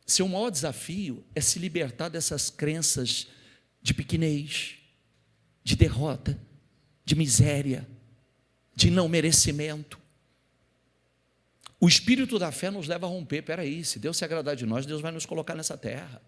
Seu maior desafio é se libertar dessas crenças de pequenez, de derrota, de miséria, de não merecimento. O espírito da fé nos leva a romper. Peraí, se Deus se agradar de nós, Deus vai nos colocar nessa terra.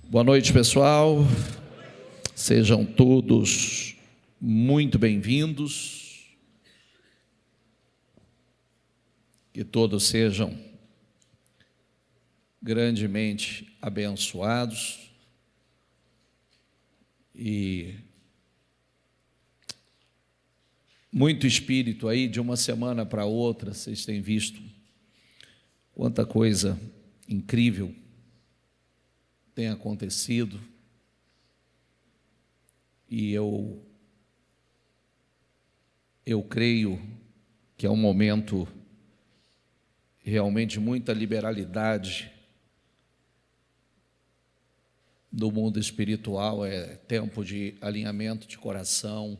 Boa noite, pessoal. Sejam todos muito bem-vindos. Que todos sejam grandemente abençoados. E muito espírito aí, de uma semana para outra, vocês têm visto quanta coisa incrível tem acontecido, e eu creio que é um momento realmente de muita liberalidade do mundo espiritual, é tempo de alinhamento de coração.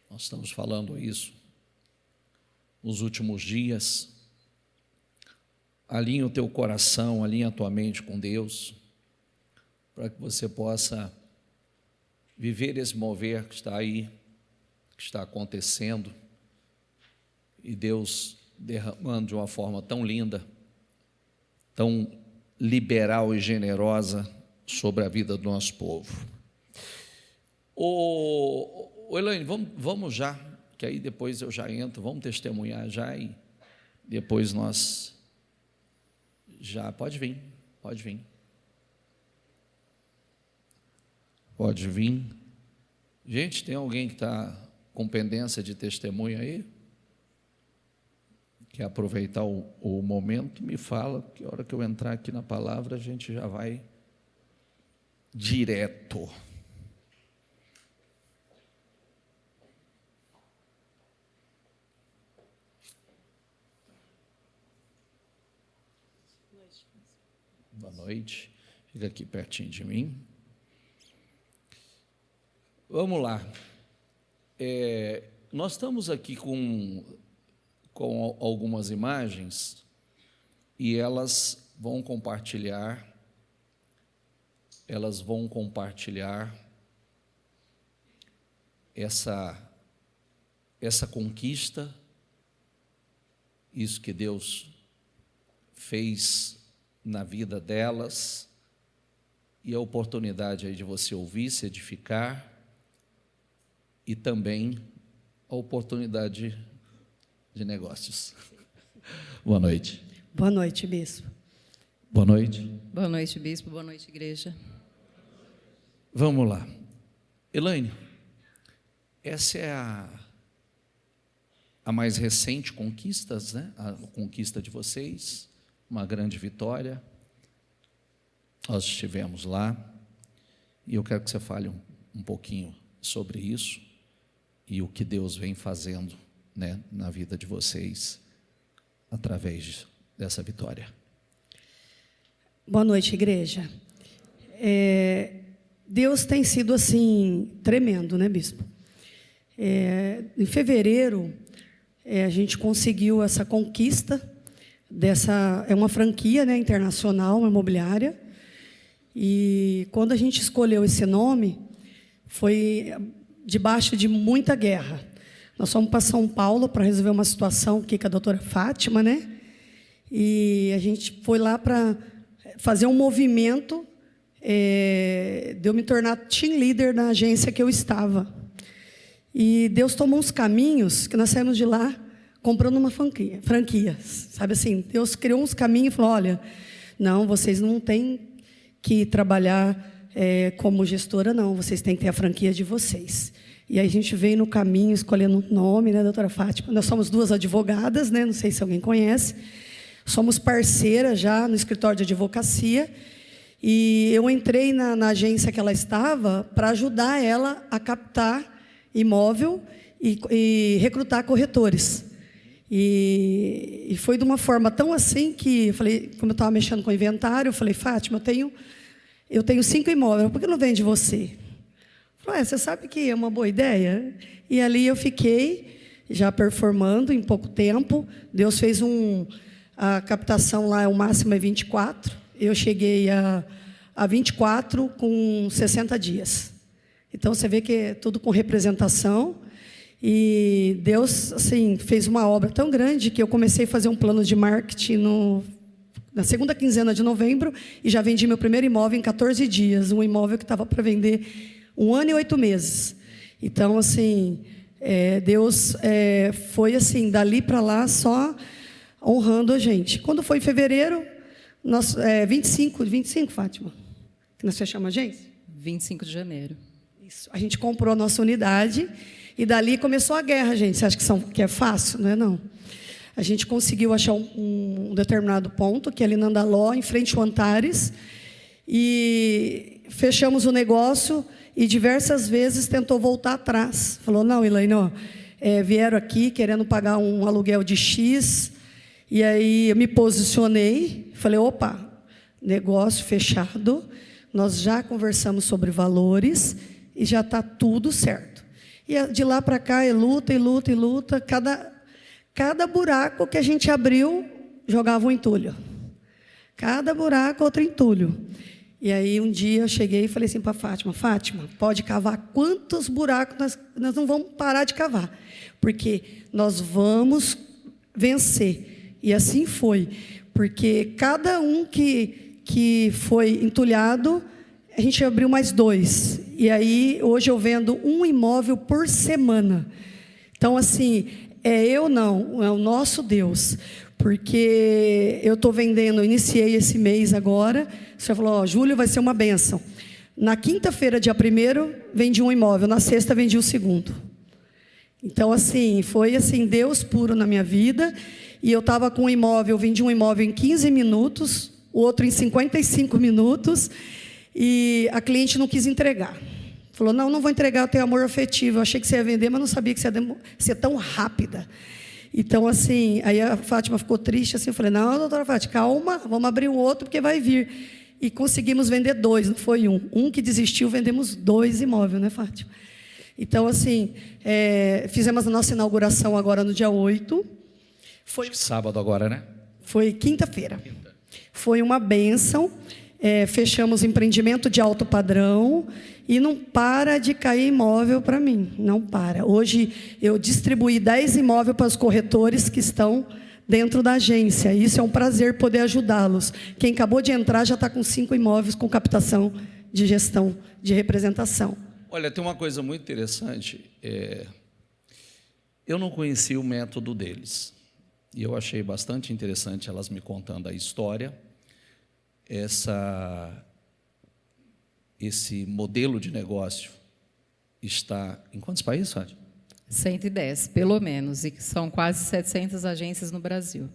Nós estamos falando isso nos últimos dias. Alinha o teu coração, alinha a tua mente com Deus, para que você possa viver esse mover que está aí, que está acontecendo, e Deus derramando de uma forma tão linda, tão liberal e generosa sobre a vida do nosso povo. Elaine, vamos já, que aí depois eu já entro, vamos testemunhar já, e depois nós já, pode vir. Pode vir. Gente, tem alguém que está com pendência de testemunho aí? Quer aproveitar o momento? Me fala, que a hora que eu entrar aqui na palavra, a gente já vai direto. Boa noite. Fica aqui pertinho de mim. Vamos lá. Nós estamos aqui com algumas imagens, e elas vão compartilhar essa conquista, isso que Deus fez na vida delas, e a oportunidade aí de você ouvir, se edificar, e também a oportunidade de negócios. Boa noite. Boa noite, bispo. Boa noite. Boa noite, bispo. Boa noite, igreja. Vamos lá. Elaine, essa é a mais recente conquista, né? A conquista de vocês, uma grande vitória. Nós estivemos lá, e eu quero que você fale um pouquinho sobre isso e o que Deus vem fazendo, né, na vida de vocês através dessa vitória. Boa noite, igreja. Deus tem sido assim tremendo, né, bispo? Em fevereiro a gente conseguiu essa conquista é uma franquia, né, internacional, uma imobiliária. E quando a gente escolheu esse nome, foi debaixo de muita guerra. Nós fomos para São Paulo para resolver uma situação aqui com a doutora Fátima, né? E a gente foi lá para fazer um movimento de eu me tornar team leader na agência que eu estava. E Deus tomou uns caminhos que nós saímos de lá comprando uma franquia. Sabe assim, Deus criou uns caminhos e falou, olha, não, vocês não têm que trabalhar como gestora, não, vocês têm que ter a franquia de vocês. E aí a gente veio no caminho escolhendo um nome, né, doutora Fátima? Nós somos duas advogadas, né, não sei se alguém conhece, somos parceiras já no escritório de advocacia, e eu entrei na agência que ela estava para ajudar ela a captar imóvel e recrutar corretores. E foi de uma forma tão assim que, eu falei, como eu estava mexendo com o inventário, eu falei, Fátima, eu tenho 5 imóveis, por que não vende você? Falei, você sabe que é uma boa ideia? E ali eu fiquei já performando em pouco tempo. Deus fez a captação lá, o máximo é 24. Eu cheguei a 24 com 60 dias. Então, você vê que é tudo com representação. E Deus, assim, fez uma obra tão grande que eu comecei a fazer um plano de marketing na segunda quinzena de novembro e já vendi meu primeiro imóvel em 14 dias. Um imóvel que estava para vender 1 ano e 8 meses. Então, assim, Deus foi assim, dali para lá, só honrando a gente. Quando foi em fevereiro, 25, Fátima, que nós fechamos a agência? 25 de janeiro. Isso. A gente comprou a nossa unidade e dali começou a guerra, gente. Você acha que é fácil? Não é, não. A gente conseguiu achar um determinado ponto, que é ali na Andaló, em frente ao Antares, e fechamos o negócio e diversas vezes tentou voltar atrás. Falou, não, Elaine, vieram aqui querendo pagar um aluguel de X, e aí eu me posicionei, falei, opa, negócio fechado, nós já conversamos sobre valores e já está tudo certo. E de lá para cá é luta e luta e luta, cada buraco que a gente abriu, jogava um entulho. Cada buraco, outro entulho. E aí, um dia, eu cheguei e falei assim para a Fátima, Fátima, pode cavar quantos buracos, nós não vamos parar de cavar, porque nós vamos vencer. E assim foi, porque cada um que foi entulhado, a gente abriu mais 2. E aí, hoje eu vendo um imóvel por semana. Então, assim, é o nosso Deus. Porque eu estou vendendo, eu iniciei esse mês agora, você falou, julho vai ser uma bênção. Na quinta-feira, dia 1º, vendi um imóvel, na sexta vendi o segundo. Então, assim, foi assim, Deus puro na minha vida, e eu estava com um imóvel, vendi um imóvel em 15 minutos, o outro em 55 minutos, e a cliente não quis entregar. Falou, não vou entregar, eu tenho amor afetivo, eu achei que você ia vender, mas não sabia que você ia ser tão rápida. Então, assim, aí a Fátima ficou triste, assim, eu falei, não, doutora Fátima, calma, vamos abrir o outro, porque vai vir. E conseguimos vender 2, não foi um. Um que desistiu, vendemos 2 imóveis, né, Fátima? Então, assim, fizemos a nossa inauguração agora no dia 8. Foi sábado agora, né? Foi quinta-feira. Foi uma bênção. Fechamos empreendimento de alto padrão e não para de cair imóvel para mim, não para. Hoje eu distribuí 10 imóveis para os corretores que estão dentro da agência. Isso é um prazer poder ajudá-los. Quem acabou de entrar já está com 5 imóveis com captação de gestão, de representação. Olha, tem uma coisa muito interessante. Eu não conhecia o método deles e eu achei bastante interessante elas me contando a história. Esse modelo de negócio está em quantos países, Fátima? 110, pelo menos, e são quase 700 agências no Brasil.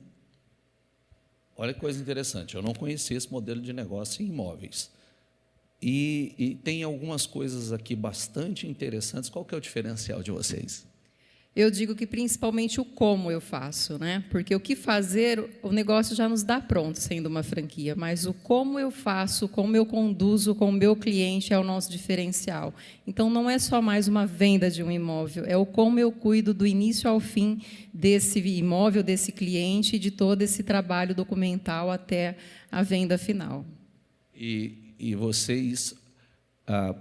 Olha que coisa interessante, eu não conhecia esse modelo de negócio em imóveis. E tem algumas coisas aqui bastante interessantes. Qual que é o diferencial de vocês? Eu digo que principalmente o como eu faço, né? Porque o que fazer, o negócio já nos dá pronto, sendo uma franquia, mas o como eu faço, como eu conduzo com o meu cliente é o nosso diferencial. Então, não é só mais uma venda de um imóvel, é o como eu cuido do início ao fim desse imóvel, desse cliente, e de todo esse trabalho documental até a venda final. E vocês,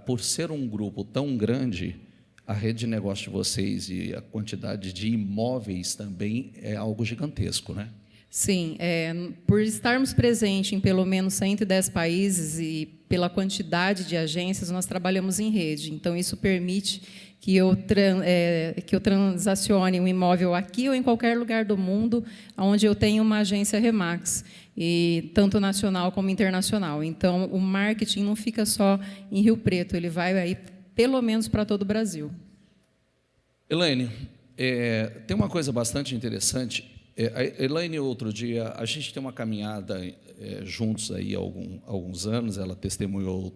por ser um grupo tão grande, a rede de negócio de vocês e a quantidade de imóveis também é algo gigantesco, né? Sim, por estarmos presentes em pelo menos 110 países e pela quantidade de agências, nós trabalhamos em rede. Então, isso permite que eu transacione um imóvel aqui ou em qualquer lugar do mundo onde eu tenho uma agência Remax, e tanto nacional como internacional. Então, o marketing não fica só em Rio Preto, ele vai aí pelo menos para todo o Brasil. Elaine, tem uma coisa bastante interessante. A Elaine, outro dia, a gente tem uma caminhada juntos aí há alguns anos, ela testemunhou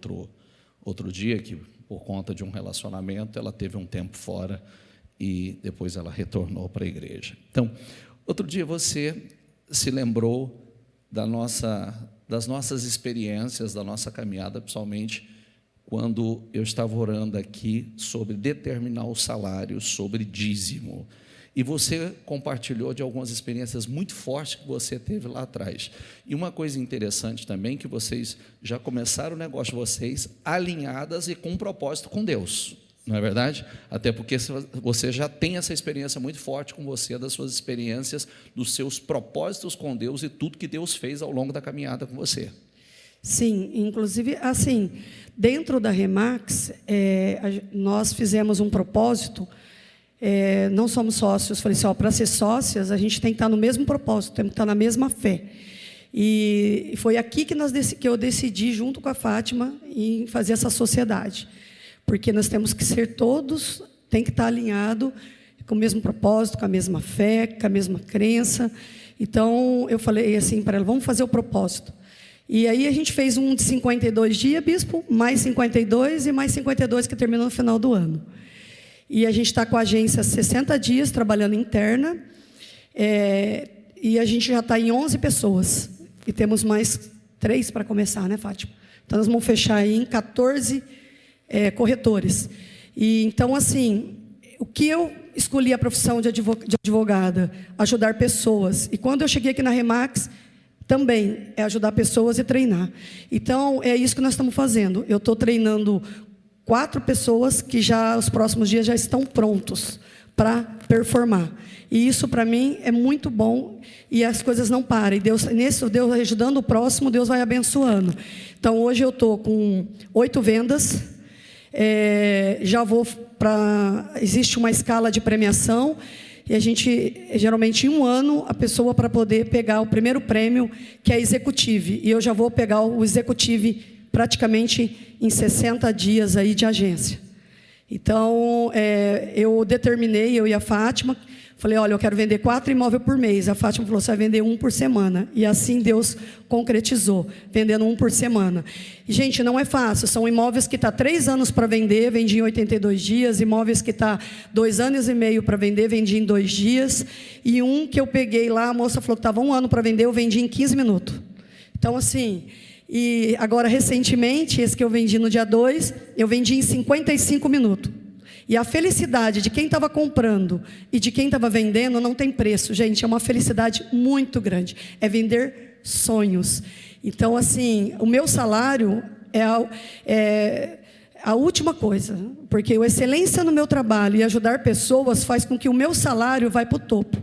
outro dia que, por conta de um relacionamento, ela teve um tempo fora e depois ela retornou para a igreja. Então, Outro dia você se lembrou das nossas experiências, da nossa caminhada, pessoalmente, quando eu estava orando aqui sobre determinar o salário, sobre dízimo. E você compartilhou de algumas experiências muito fortes que você teve lá atrás. E uma coisa interessante também, que vocês já começaram o negócio de vocês alinhadas e com um propósito com Deus. Não é verdade? Até porque você já tem essa experiência muito forte com você, das suas experiências, dos seus propósitos com Deus e tudo que Deus fez ao longo da caminhada com você. Sim, inclusive, assim, dentro da Remax, nós fizemos um propósito, não somos sócios, falei assim, para ser sócias, a gente tem que estar no mesmo propósito, temos que estar na mesma fé. E foi aqui que eu decidi, junto com a Fátima, em fazer essa sociedade. Porque nós temos que ser todos, tem que estar alinhado com o mesmo propósito, com a mesma fé, com a mesma crença. Então, eu falei assim para ela, vamos fazer o propósito. E aí a gente fez um de 52 dias, bispo, mais 52 e mais 52 que terminou no final do ano. E a gente está com a agência há 60 dias, trabalhando interna, e a gente já está em 11 pessoas. E temos mais 3 para começar, né, Fátima? Então, nós vamos fechar aí em 14 corretores. E então, assim, o que eu escolhi a profissão de advogada, ajudar pessoas. E quando eu cheguei aqui na Remax, também é ajudar pessoas e treinar. Então, é isso que nós estamos fazendo. Eu estou treinando 4 pessoas que já, os próximos dias, já estão prontos para performar. E isso, para mim, é muito bom. E as coisas não param. E Deus ajudando o próximo, Deus vai abençoando. Então, hoje eu estou com 8 vendas. Já vou para... Existe uma escala de premiação. E a gente, geralmente, em um ano, a pessoa para poder pegar o primeiro prêmio, que é Executive. E eu já vou pegar o Executive praticamente em 60 dias aí de agência. Então, eu determinei, eu e a Fátima, falei, olha, eu quero vender 4 imóveis por mês. A Fátima falou, você vai vender 1 por semana. E assim Deus concretizou, vendendo 1 por semana. E, gente, não é fácil. São imóveis que estão 3 anos para vender, vendi em 82 dias. Imóveis que estão 2 anos e meio para vender, vendi em 2 dias. E um que eu peguei lá, a moça falou que estava 1 ano para vender, eu vendi em 15 minutos. Então, assim... E agora, recentemente, esse que eu vendi no dia 2, eu vendi em 55 minutos. E a felicidade de quem estava comprando e de quem estava vendendo não tem preço, gente. É uma felicidade muito grande. É vender sonhos. Então, assim, o meu salário é a última coisa. Porque a excelência no meu trabalho e ajudar pessoas faz com que o meu salário vá para o topo.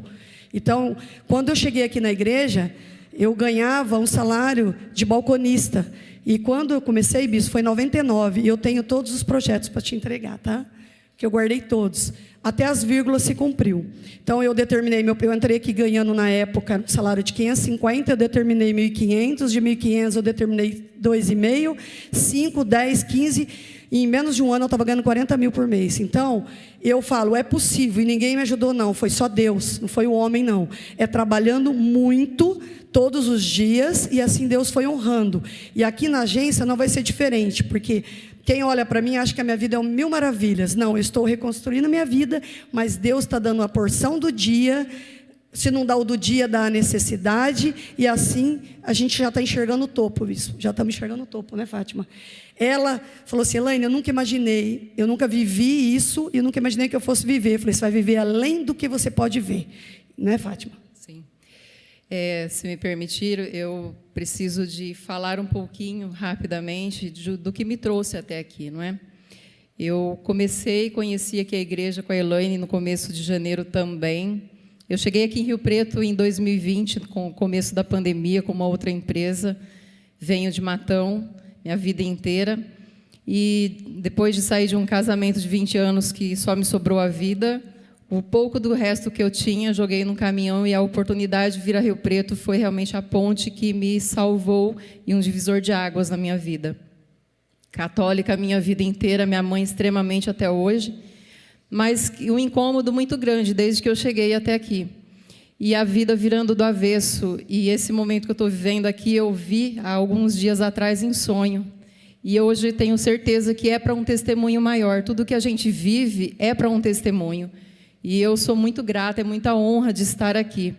Então, quando eu cheguei aqui na igreja... Eu ganhava um salário de balconista. E quando eu comecei, bispo, foi 99. E eu tenho todos os projetos para te entregar, tá? Que eu guardei todos. Até as vírgulas se cumpriu. Então, eu determinei, eu entrei aqui ganhando na época salário de 550, eu determinei 1.500, de 1.500 eu determinei 2,5, 5, 10, 15... E em menos de um ano eu estava ganhando 40 mil por mês. Então, eu falo, é possível. E ninguém me ajudou, não. Foi só Deus. Não foi o homem, não. É trabalhando muito, todos os dias. E assim Deus foi honrando. E aqui na agência não vai ser diferente. Porque quem olha para mim acha que a minha vida é 1000 maravilhas. Não, eu estou reconstruindo a minha vida. Mas Deus está dando a porção do dia. Se não dá o do dia, dá a necessidade. E assim, a gente já está enxergando o topo. Isso. Já estamos enxergando o topo, né, Fátima? Ela falou assim, Elaine, eu nunca imaginei, eu nunca vivi isso e eu nunca imaginei que eu fosse viver. Eu falei, você vai viver além do que você pode ver. Né, Fátima? Sim. Se me permitir, eu preciso de falar um pouquinho, rapidamente, do que me trouxe até aqui, não é? Eu conheci aqui a igreja com a Elaine no começo de janeiro também. Eu cheguei aqui em Rio Preto em 2020, com o começo da pandemia, com uma outra empresa. Venho de Matão, minha vida inteira. E depois de sair de um casamento de 20 anos que só me sobrou a vida, o pouco do resto que eu tinha, joguei num caminhão e a oportunidade de vir a Rio Preto foi realmente a ponte que me salvou e um divisor de águas na minha vida. Católica a minha vida inteira, minha mãe extremamente até hoje, mas um incômodo muito grande desde que eu cheguei até aqui. E a vida virando do avesso. E esse momento que eu estou vivendo aqui, eu vi há alguns dias atrás em sonho. E hoje tenho certeza que é para um testemunho maior. Tudo que a gente vive é para um testemunho. E eu sou muito grata, é muita honra de estar aqui.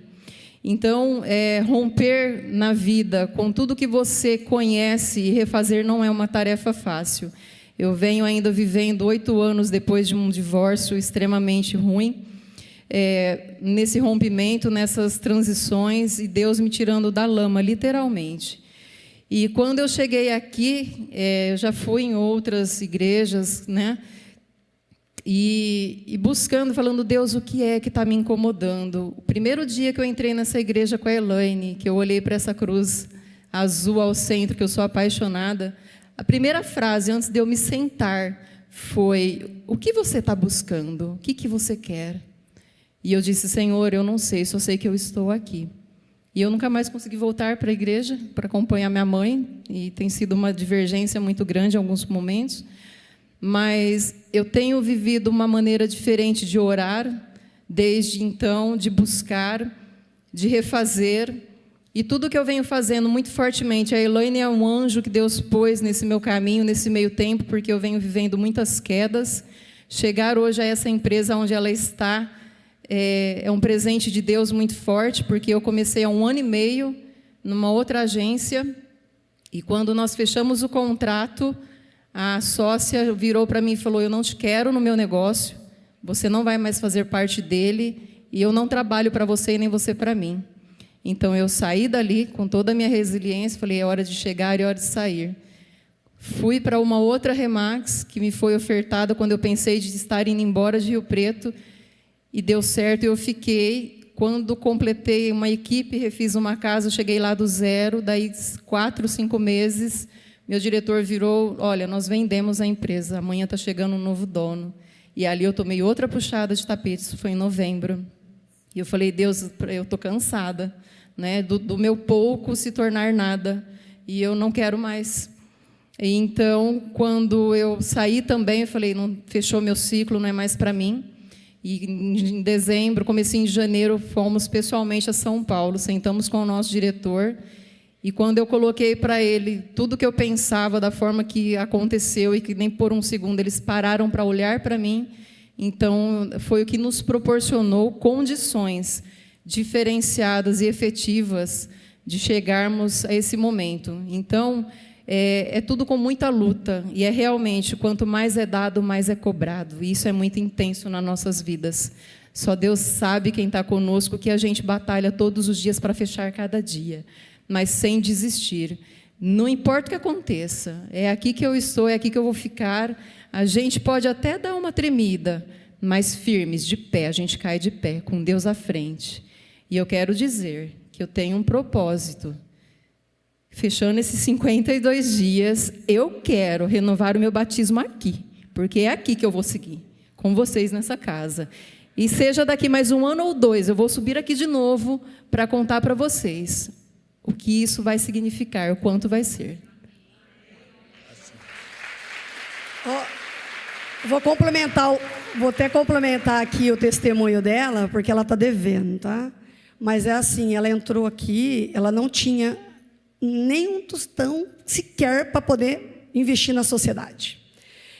Então, romper na vida com tudo que você conhece e refazer não é uma tarefa fácil. Eu venho ainda vivendo 8 anos depois de um divórcio extremamente ruim, nesse rompimento, nessas transições, e Deus me tirando da lama, literalmente. E quando eu cheguei aqui, eu já fui em outras igrejas, né? E buscando, falando, Deus, o que é que está me incomodando? O primeiro dia que eu entrei nessa igreja com a Elaine, que eu olhei para essa cruz azul ao centro, que eu sou apaixonada, a primeira frase, antes de eu me sentar, foi: o que você está buscando? O que você quer? E eu disse: Senhor, eu não sei, só sei que eu estou aqui. E eu nunca mais consegui voltar para a igreja para acompanhar minha mãe, e tem sido uma divergência muito grande em alguns momentos. Mas eu tenho vivido uma maneira diferente de orar, desde então, de buscar, de refazer. E tudo que eu venho fazendo muito fortemente, a Elaine é um anjo que Deus pôs nesse meu caminho, nesse meio tempo, porque eu venho vivendo muitas quedas. Chegar hoje a essa empresa onde ela está é um presente de Deus muito forte, porque eu comecei há 1 ano e meio numa outra agência, e quando nós fechamos o contrato, a sócia virou para mim e falou: eu não te quero no meu negócio, você não vai mais fazer parte dele, e eu não trabalho para você e nem você para mim. Então eu saí dali com toda a minha resiliência, falei: é hora de chegar e é hora de sair. Fui para uma outra Remax, que me foi ofertada quando eu pensei de estar indo embora de Rio Preto, e deu certo, eu fiquei. Quando completei uma equipe, refiz uma casa, cheguei lá do zero, daí 4, 5 meses, meu diretor virou: olha, nós vendemos a empresa, amanhã está chegando um novo dono. E ali eu tomei outra puxada de tapete, isso foi em novembro. E eu falei: Deus, eu estou cansada, né, do meu pouco se tornar nada, e eu não quero mais. E então, quando eu saí também, eu falei: não, fechou meu ciclo, não é mais para mim. E em dezembro, comecei em janeiro, fomos pessoalmente a São Paulo, sentamos com o nosso diretor, e quando eu coloquei para ele tudo que eu pensava, da forma que aconteceu, e que nem por um segundo eles pararam para olhar para mim, então foi o que nos proporcionou condições diferenciadas e efetivas de chegarmos a esse momento. Então, é tudo com muita luta, e realmente, quanto mais é dado, mais é cobrado, e isso é muito intenso nas nossas vidas. Só Deus sabe quem está conosco, que a gente batalha todos os dias para fechar cada dia, mas sem desistir. Não importa o que aconteça, é aqui que eu estou, é aqui que eu vou ficar. A gente pode até dar uma tremida, mas firmes, de pé, a gente cai de pé, com Deus à frente. E eu quero dizer que eu tenho um propósito. Fechando esses 52 dias, eu quero renovar o meu batismo aqui, porque é aqui que eu vou seguir, com vocês nessa casa. E seja daqui mais 1 ano ou 2, eu vou subir aqui de novo para contar para vocês o que isso vai significar, o quanto vai ser. Vou até complementar aqui o testemunho dela, porque ela está devendo, tá? Mas é assim, ela entrou aqui, ela não tinha nem um tostão sequer para poder investir na sociedade.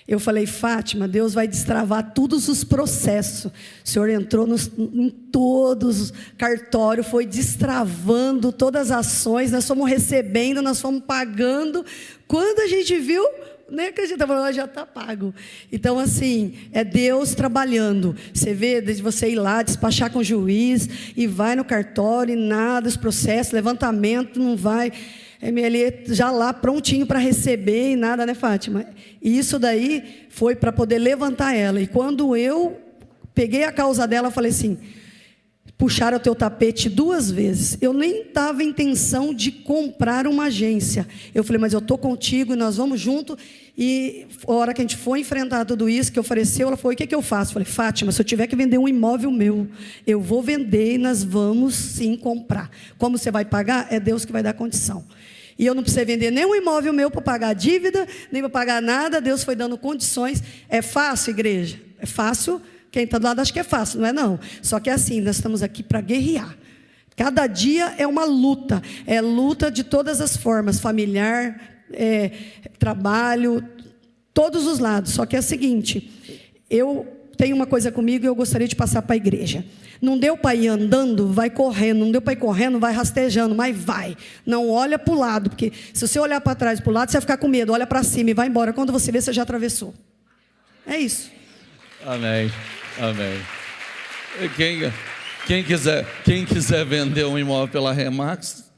Eu falei: Fátima, Deus vai destravar todos os processos. O Senhor entrou em todos os cartórios, foi destravando todas as ações, nós fomos recebendo, nós fomos pagando. Quando a gente viu, nem acreditava, já está pago. Então, assim, é Deus trabalhando. Você vê, desde você ir lá, despachar com o juiz, e vai no cartório, e nada, os processos, levantamento, não vai. MLE já lá prontinho para receber, e nada, né, Fátima? E isso daí foi para poder levantar ela. E quando eu peguei a causa dela, eu falei assim: puxaram o teu tapete 2 vezes. Eu nem estava em intenção de comprar uma agência. Eu falei: mas eu estou contigo, e nós vamos junto. E a hora que a gente foi enfrentar tudo isso que ofereceu, ela falou: o que eu faço? Eu falei: Fátima, se eu tiver que vender um imóvel meu, eu vou vender, e nós vamos sim comprar. Como você vai pagar? É Deus que vai dar condição. E eu não precisei vender nem um imóvel meu para pagar a dívida, nem para pagar nada. Deus foi dando condições. É fácil, igreja? É fácil? Quem está do lado acha que é fácil, não é não. Só que é assim, nós estamos aqui para guerrear. Cada dia é uma luta. É luta de todas as formas, familiar, trabalho, todos os lados. Só que é o seguinte, eu tenho uma coisa comigo e eu gostaria de passar para a igreja. Não deu para ir andando, vai correndo. Não deu para ir correndo, vai rastejando, mas vai. Não olha para o lado, porque se você olhar para trás e para o lado, você vai ficar com medo. Olha para cima e vai embora. Quando você vê, você já atravessou. É isso. Amém. Amém. Quem quiser vender um imóvel pela Remax,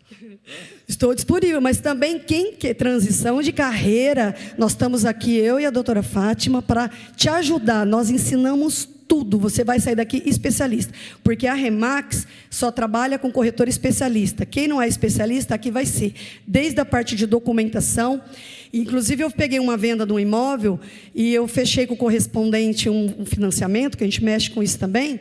estou disponível, mas também quem quer transição de carreira, nós estamos aqui, eu e a doutora Fátima, para te ajudar. Nós ensinamos tudo, você vai sair daqui especialista, porque a Remax só trabalha com corretor especialista. Quem não é especialista, aqui vai ser, desde a parte de documentação. Inclusive, eu peguei uma venda de um imóvel e eu fechei com o correspondente um financiamento, que a gente mexe com isso também.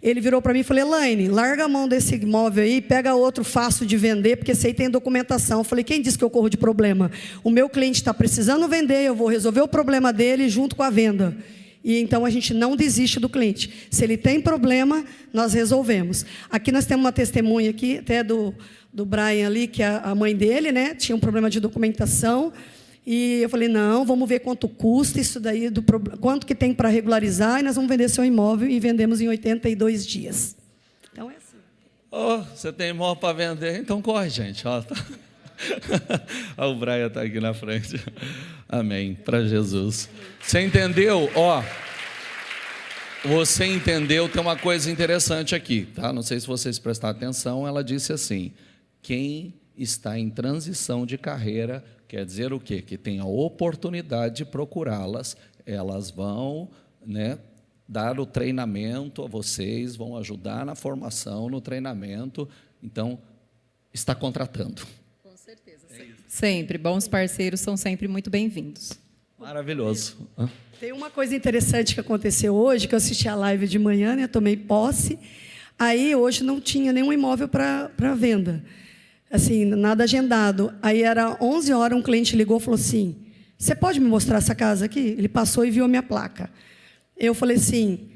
Ele virou para mim e falou: Elaine, larga a mão desse imóvel aí, pega outro fácil de vender, porque esse aí tem documentação. Eu falei: quem disse que eu corro de problema? O meu cliente está precisando vender, eu vou resolver o problema dele junto com a venda. E então a gente não desiste do cliente. Se ele tem problema, nós resolvemos. Aqui nós temos uma testemunha aqui, até do Brian ali, que é a mãe dele, né, tinha um problema de documentação. E eu falei: não, vamos ver quanto custa isso daí, quanto que tem para regularizar, e nós vamos vender seu imóvel, e vendemos em 82 dias. Então é assim. Oh, você tem imóvel para vender? Então corre, gente. Ó, tá. O Brian está aqui na frente. Amém, para Jesus. Você entendeu? Ó, você entendeu, tem uma coisa interessante aqui, tá? Não sei se vocês prestaram atenção, ela disse assim: quem está em transição de carreira, quer dizer o quê? Que tem a oportunidade de procurá-las, elas vão, né, dar o treinamento a vocês, vão ajudar na formação, no treinamento. Então, está contratando. Com certeza. Sempre. Bons parceiros são sempre muito bem-vindos. Maravilhoso. Tem uma coisa interessante que aconteceu hoje, que eu assisti a live de manhã, né, tomei posse. Aí, hoje, não tinha nenhum imóvel para venda. Assim, nada agendado. Aí era 11 horas, um cliente ligou e falou assim: você pode me mostrar essa casa aqui? Ele passou e viu a minha placa. Eu falei assim: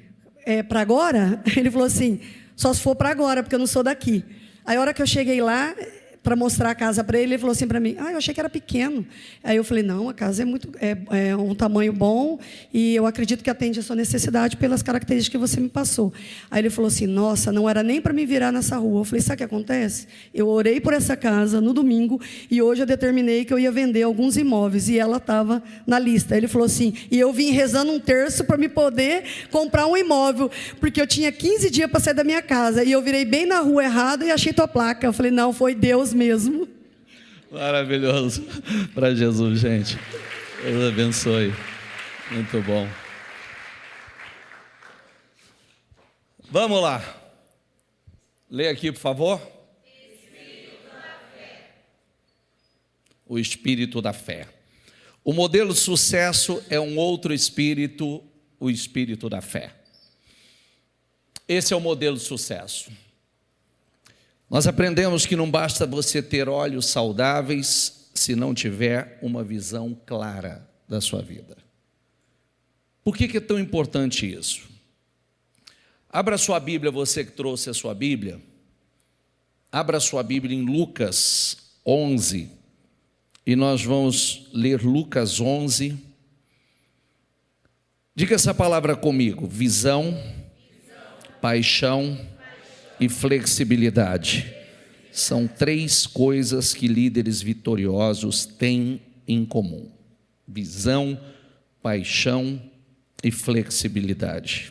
é para agora? Ele falou assim: só se for para agora, porque eu não sou daqui. Aí a hora que eu cheguei lá para mostrar a casa para ele, ele falou assim para mim: eu achei que era pequeno. Aí eu falei: não, a casa é um tamanho bom e eu acredito que atende a sua necessidade pelas características que você me passou. Aí ele falou assim: nossa, não era nem para me virar nessa rua. Eu falei: sabe o que acontece? Eu orei por essa casa no domingo e hoje eu determinei que eu ia vender alguns imóveis e ela estava na lista. Aí ele falou assim: e eu vim rezando um terço para me poder comprar um imóvel, porque eu tinha 15 dias para sair da minha casa e eu virei bem na rua errada e achei tua placa. Eu falei: não, foi Deus mesmo. Maravilhoso. Para Jesus, gente. Deus abençoe. Muito bom. Vamos lá. Lê aqui, por favor. Espírito da fé. O espírito da fé. O modelo de sucesso é um outro espírito, o espírito da fé. Esse é o modelo de sucesso. Nós aprendemos que não basta você ter olhos saudáveis se não tiver uma visão clara da sua vida. Por que é tão importante isso? Abra sua Bíblia, você que trouxe a sua Bíblia. Abra sua Bíblia em Lucas 11. E nós vamos ler Lucas 11. Diga essa palavra comigo: visão, paixão e flexibilidade. São 3 coisas que líderes vitoriosos têm em comum: visão, paixão e flexibilidade.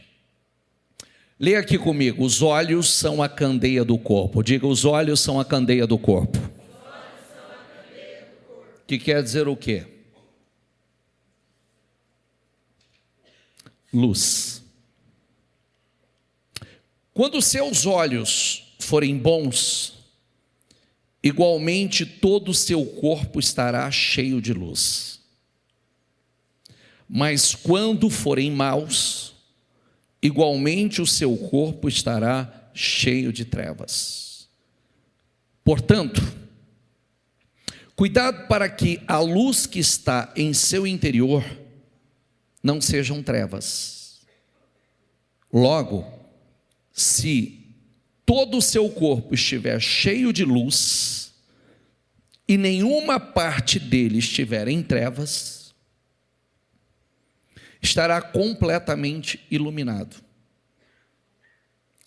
Leia aqui comigo: os olhos são a candeia do corpo. Diga: os olhos são a candeia do corpo. Que quer dizer o quê? Luz. Quando os seus olhos forem bons, igualmente todo o seu corpo estará cheio de luz. Mas quando forem maus, igualmente o seu corpo estará cheio de trevas. Portanto, cuidado para que a luz que está em seu interior não sejam trevas. Logo, se todo o seu corpo estiver cheio de luz e nenhuma parte dele estiver em trevas, estará completamente iluminado.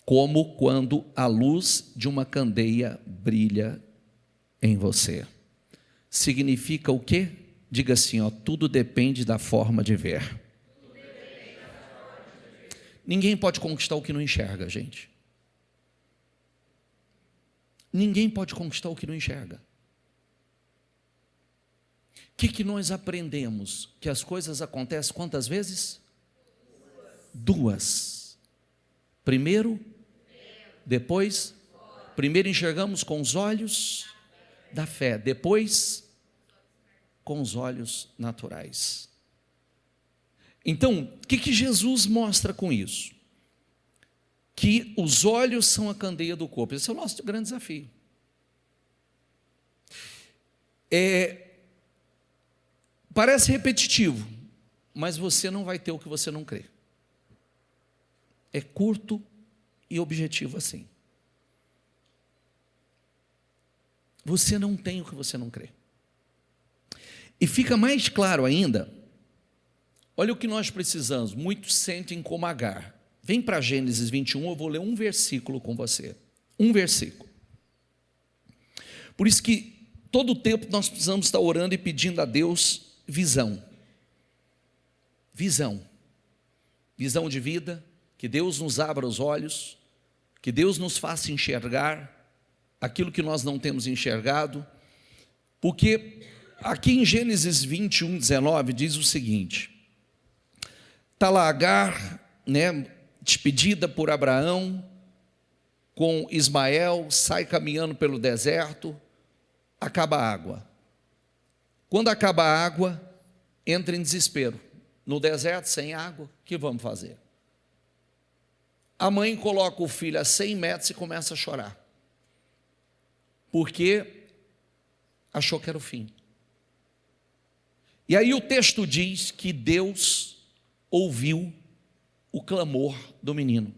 como quando a luz de uma candeia brilha em você. Significa o quê? Diga assim, ó, tudo depende da forma de ver. Ninguém pode conquistar o que não enxerga, gente. Ninguém pode conquistar o que não enxerga. O que nós aprendemos? Que as coisas acontecem quantas vezes? Duas. Primeiro, depois. Primeiro enxergamos com os olhos da fé, depois com os olhos naturais. Então, o que Jesus mostra com isso? Que os olhos são a candeia do corpo. Esse é o nosso grande desafio. Parece repetitivo, mas você não vai ter o que você não crê. É curto e objetivo assim. Você não tem o que você não crê. E fica mais claro ainda, olha o que nós precisamos, muitos sentem como Agar. Vem para Gênesis 21, eu vou ler um versículo com você. Um versículo. Por isso que todo o tempo nós precisamos estar orando e pedindo a Deus visão. Visão. Visão de vida, que Deus nos abra os olhos, que Deus nos faça enxergar aquilo que nós não temos enxergado, porque aqui em Gênesis 21, 19 diz o seguinte, está lá Agar, despedida por Abraão, com Ismael, sai caminhando pelo deserto, acaba a água. Quando acaba a água, entra em desespero. No deserto, sem água, o que vamos fazer? A mãe coloca o filho a 100 metros e começa a chorar, porque achou que era o fim. E aí o texto diz que Deus ouviu o clamor do menino.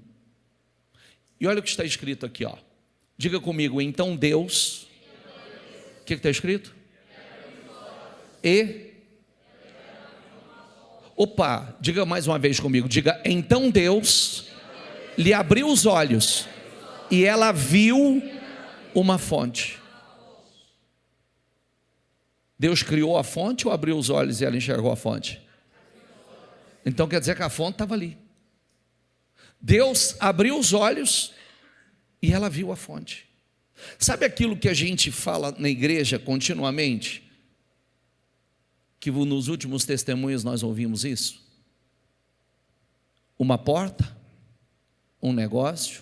E olha o que está escrito aqui, ó. Diga comigo, então Deus, o que está escrito? Diga mais uma vez comigo, diga, então Deus lhe abriu os olhos e ela viu uma fonte. Deus criou a fonte ou abriu os olhos e ela enxergou a fonte? Então quer dizer que a fonte estava ali. Deus abriu os olhos e ela viu a fonte. Sabe aquilo que a gente fala na igreja continuamente? Que nos últimos testemunhos nós ouvimos isso? Uma porta, um negócio,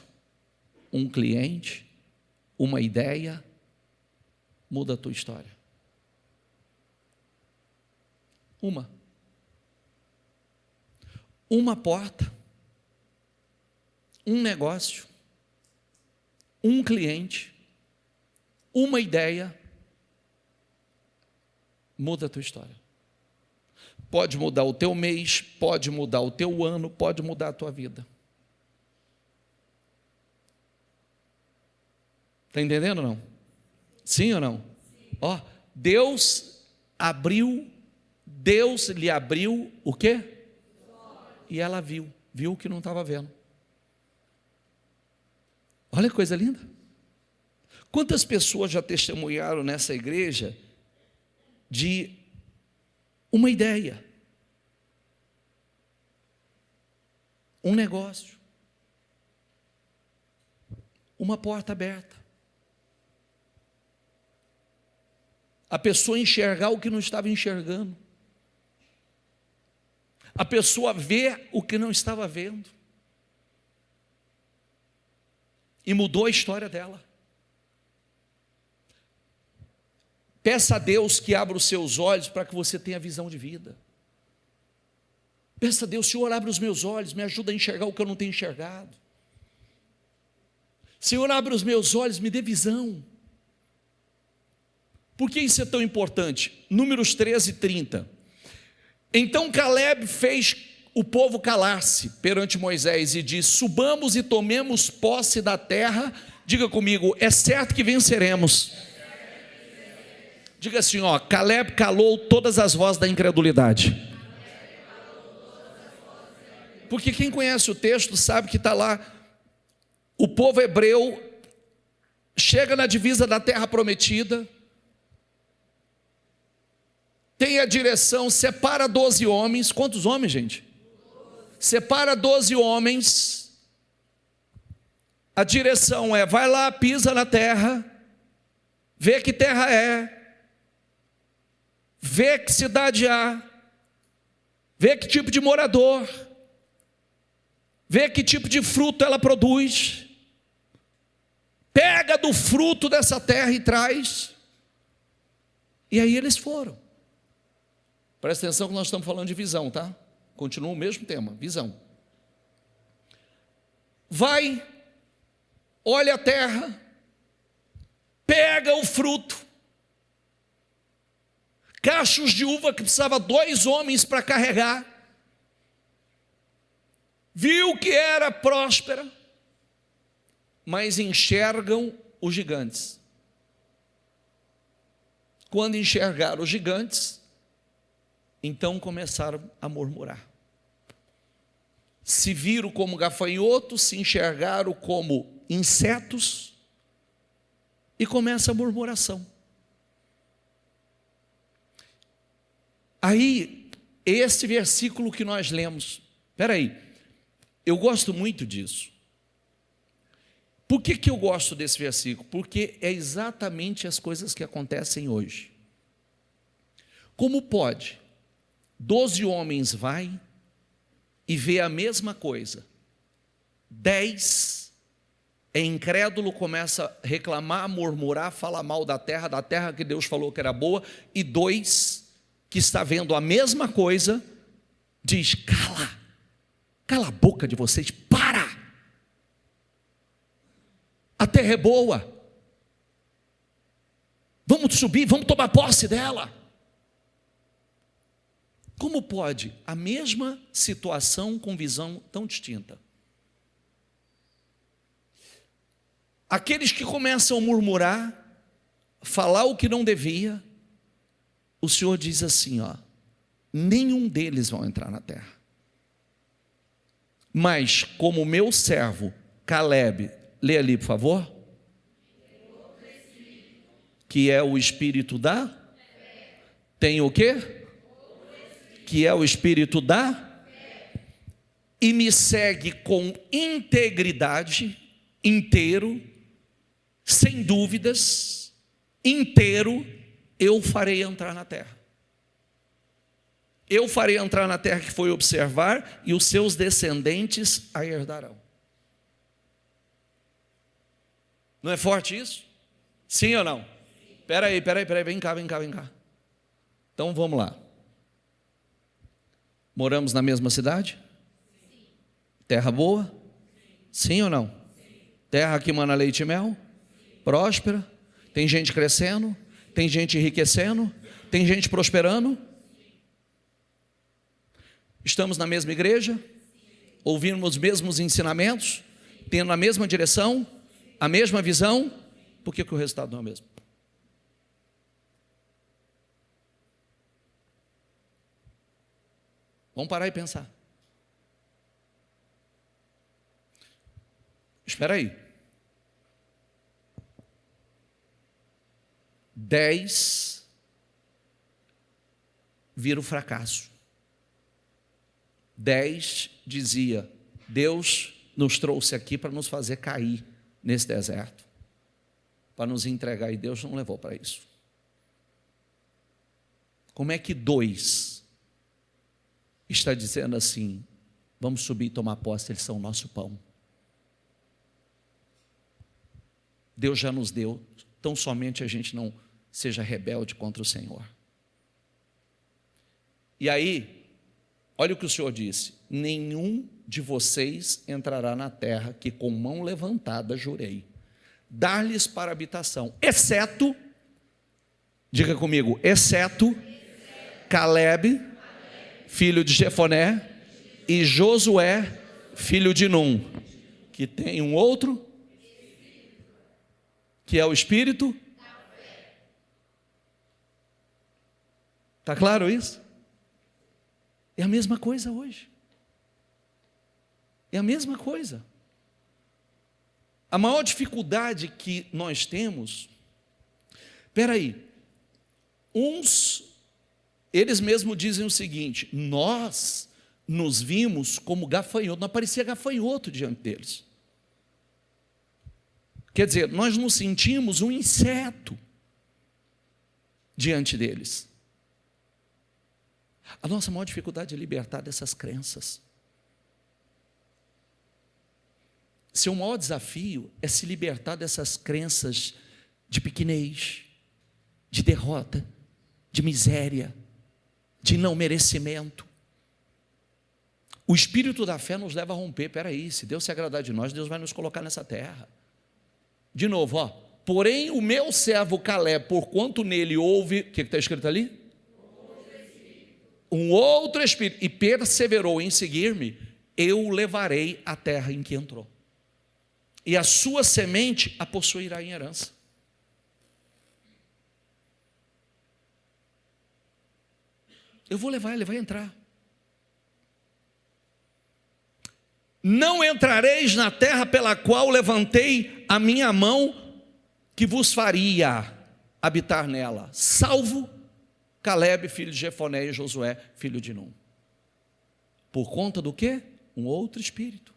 um cliente, uma ideia, muda a tua história. Uma porta, um negócio, um cliente, uma ideia, muda a tua história. Pode mudar o teu mês, pode mudar o teu ano, pode mudar a tua vida. Está entendendo ou não? Sim ou não? Ó, Deus lhe abriu o quê? E ela viu o que não estava vendo. Olha que coisa linda. Quantas pessoas já testemunharam nessa igreja de uma ideia, um negócio, uma porta aberta, a pessoa enxergar o que não estava enxergando, a pessoa ver o que não estava vendo, e mudou a história dela. Peça a Deus que abra os seus olhos para que você tenha visão de vida. Peça a Deus, Senhor, abre os meus olhos, me ajuda a enxergar o que eu não tenho enxergado. Senhor, abre os meus olhos, me dê visão. Por que isso é tão importante? Números 13, 30. Então Caleb fez o povo calar-se perante Moisés e disse: subamos e tomemos posse da terra. Diga comigo, é certo que venceremos. Diga assim, ó, Caleb calou todas as vozes da incredulidade. Porque quem conhece o texto sabe que está lá o povo hebreu chega na divisa da terra prometida, tem a direção, separa 12 homens. Quantos homens, gente? Separa 12 homens. A direção é: vai lá, pisa na terra, vê que terra é, vê que cidade há, vê que tipo de morador, vê que tipo de fruto ela produz, pega do fruto dessa terra e traz. E aí eles foram. Presta atenção que nós estamos falando de visão, tá? Continua o mesmo tema, visão. Vai, olha a terra, pega o fruto, cachos de uva que precisava 2 homens para carregar, viu que era próspera, mas enxergam os gigantes. Quando enxergaram os gigantes, então começaram a murmurar. Se viram como gafanhotos, se enxergaram como insetos, e começa a murmuração. Aí, esse versículo que nós lemos, espera aí, eu gosto muito disso. Por que eu gosto desse versículo? Porque é exatamente as coisas que acontecem hoje. Como pode 12 homens vai e vê a mesma coisa, 10 é incrédulo, começa a reclamar, murmurar, falar mal da terra que Deus falou que era boa, e 2 que está vendo a mesma coisa, diz: cala a boca de vocês, para, a terra é boa, vamos subir, vamos tomar posse dela. Como pode a mesma situação com visão tão distinta? Aqueles que começam a murmurar, falar o que não devia, o Senhor diz assim, ó: nenhum deles vão entrar na terra. Mas como o meu servo Caleb, lê ali por favor, que é o espírito da, tem o quê? Que é o espírito da, e me segue com integridade, inteiro, sem dúvidas, inteiro, eu farei entrar na terra. Eu farei entrar na terra que foi observar, e os seus descendentes a herdarão. Não é forte isso? Sim ou não? Espera aí, vem cá. Então vamos lá. Moramos na mesma cidade? Sim. Terra boa? Sim ou não? Sim. Terra que mana leite e mel? Sim. Próspera? Tem gente crescendo? Tem gente enriquecendo? Tem gente prosperando? Sim. Estamos na mesma igreja? Sim. Ouvindo os mesmos ensinamentos? Sim. Tendo a mesma direção? Sim. A mesma visão? Por que o resultado não é o mesmo? Vamos parar e pensar. Espera aí. 10 vira o fracasso. 10 dizia: Deus nos trouxe aqui para nos fazer cair nesse deserto, para nos entregar, e Deus não levou para isso. Como é que 2 está dizendo assim: vamos subir e tomar posse, eles são o nosso pão? Deus já nos deu, tão somente a gente não seja rebelde contra o Senhor. E aí, olha o que o Senhor disse: nenhum de vocês entrará na terra que com mão levantada jurei dar-lhes para habitação, exceto, diga comigo, exceto Caleb, filho de Jefoné, e Josué, filho de Num, que tem um outro, que é o espírito. Está claro isso? É a mesma coisa hoje. É a mesma coisa. A maior dificuldade que nós temos, espera aí, eles mesmos dizem o seguinte: nós nos vimos como gafanhoto, não parecia gafanhoto diante deles. Quer dizer, nós nos sentimos um inseto diante deles. A nossa maior dificuldade é libertar dessas crenças. Seu maior desafio é se libertar dessas crenças de pequenez, de derrota, de miséria, de não merecimento. O espírito da fé nos leva a romper. Espera aí, se Deus se agradar de nós, Deus vai nos colocar nessa terra. De novo, ó. Porém, o meu servo Caleb, porquanto nele houve, o que está escrito ali? Um outro espírito, e perseverou em seguir-me, eu o levarei à terra em que entrou, e a sua semente a possuirá em herança. Eu vou levar, ele vai entrar. Não entrareis na terra pela qual levantei a minha mão, que vos faria habitar nela, salvo Caleb, filho de Jefoné, e Josué, filho de Num. Por conta do quê? Um outro espírito.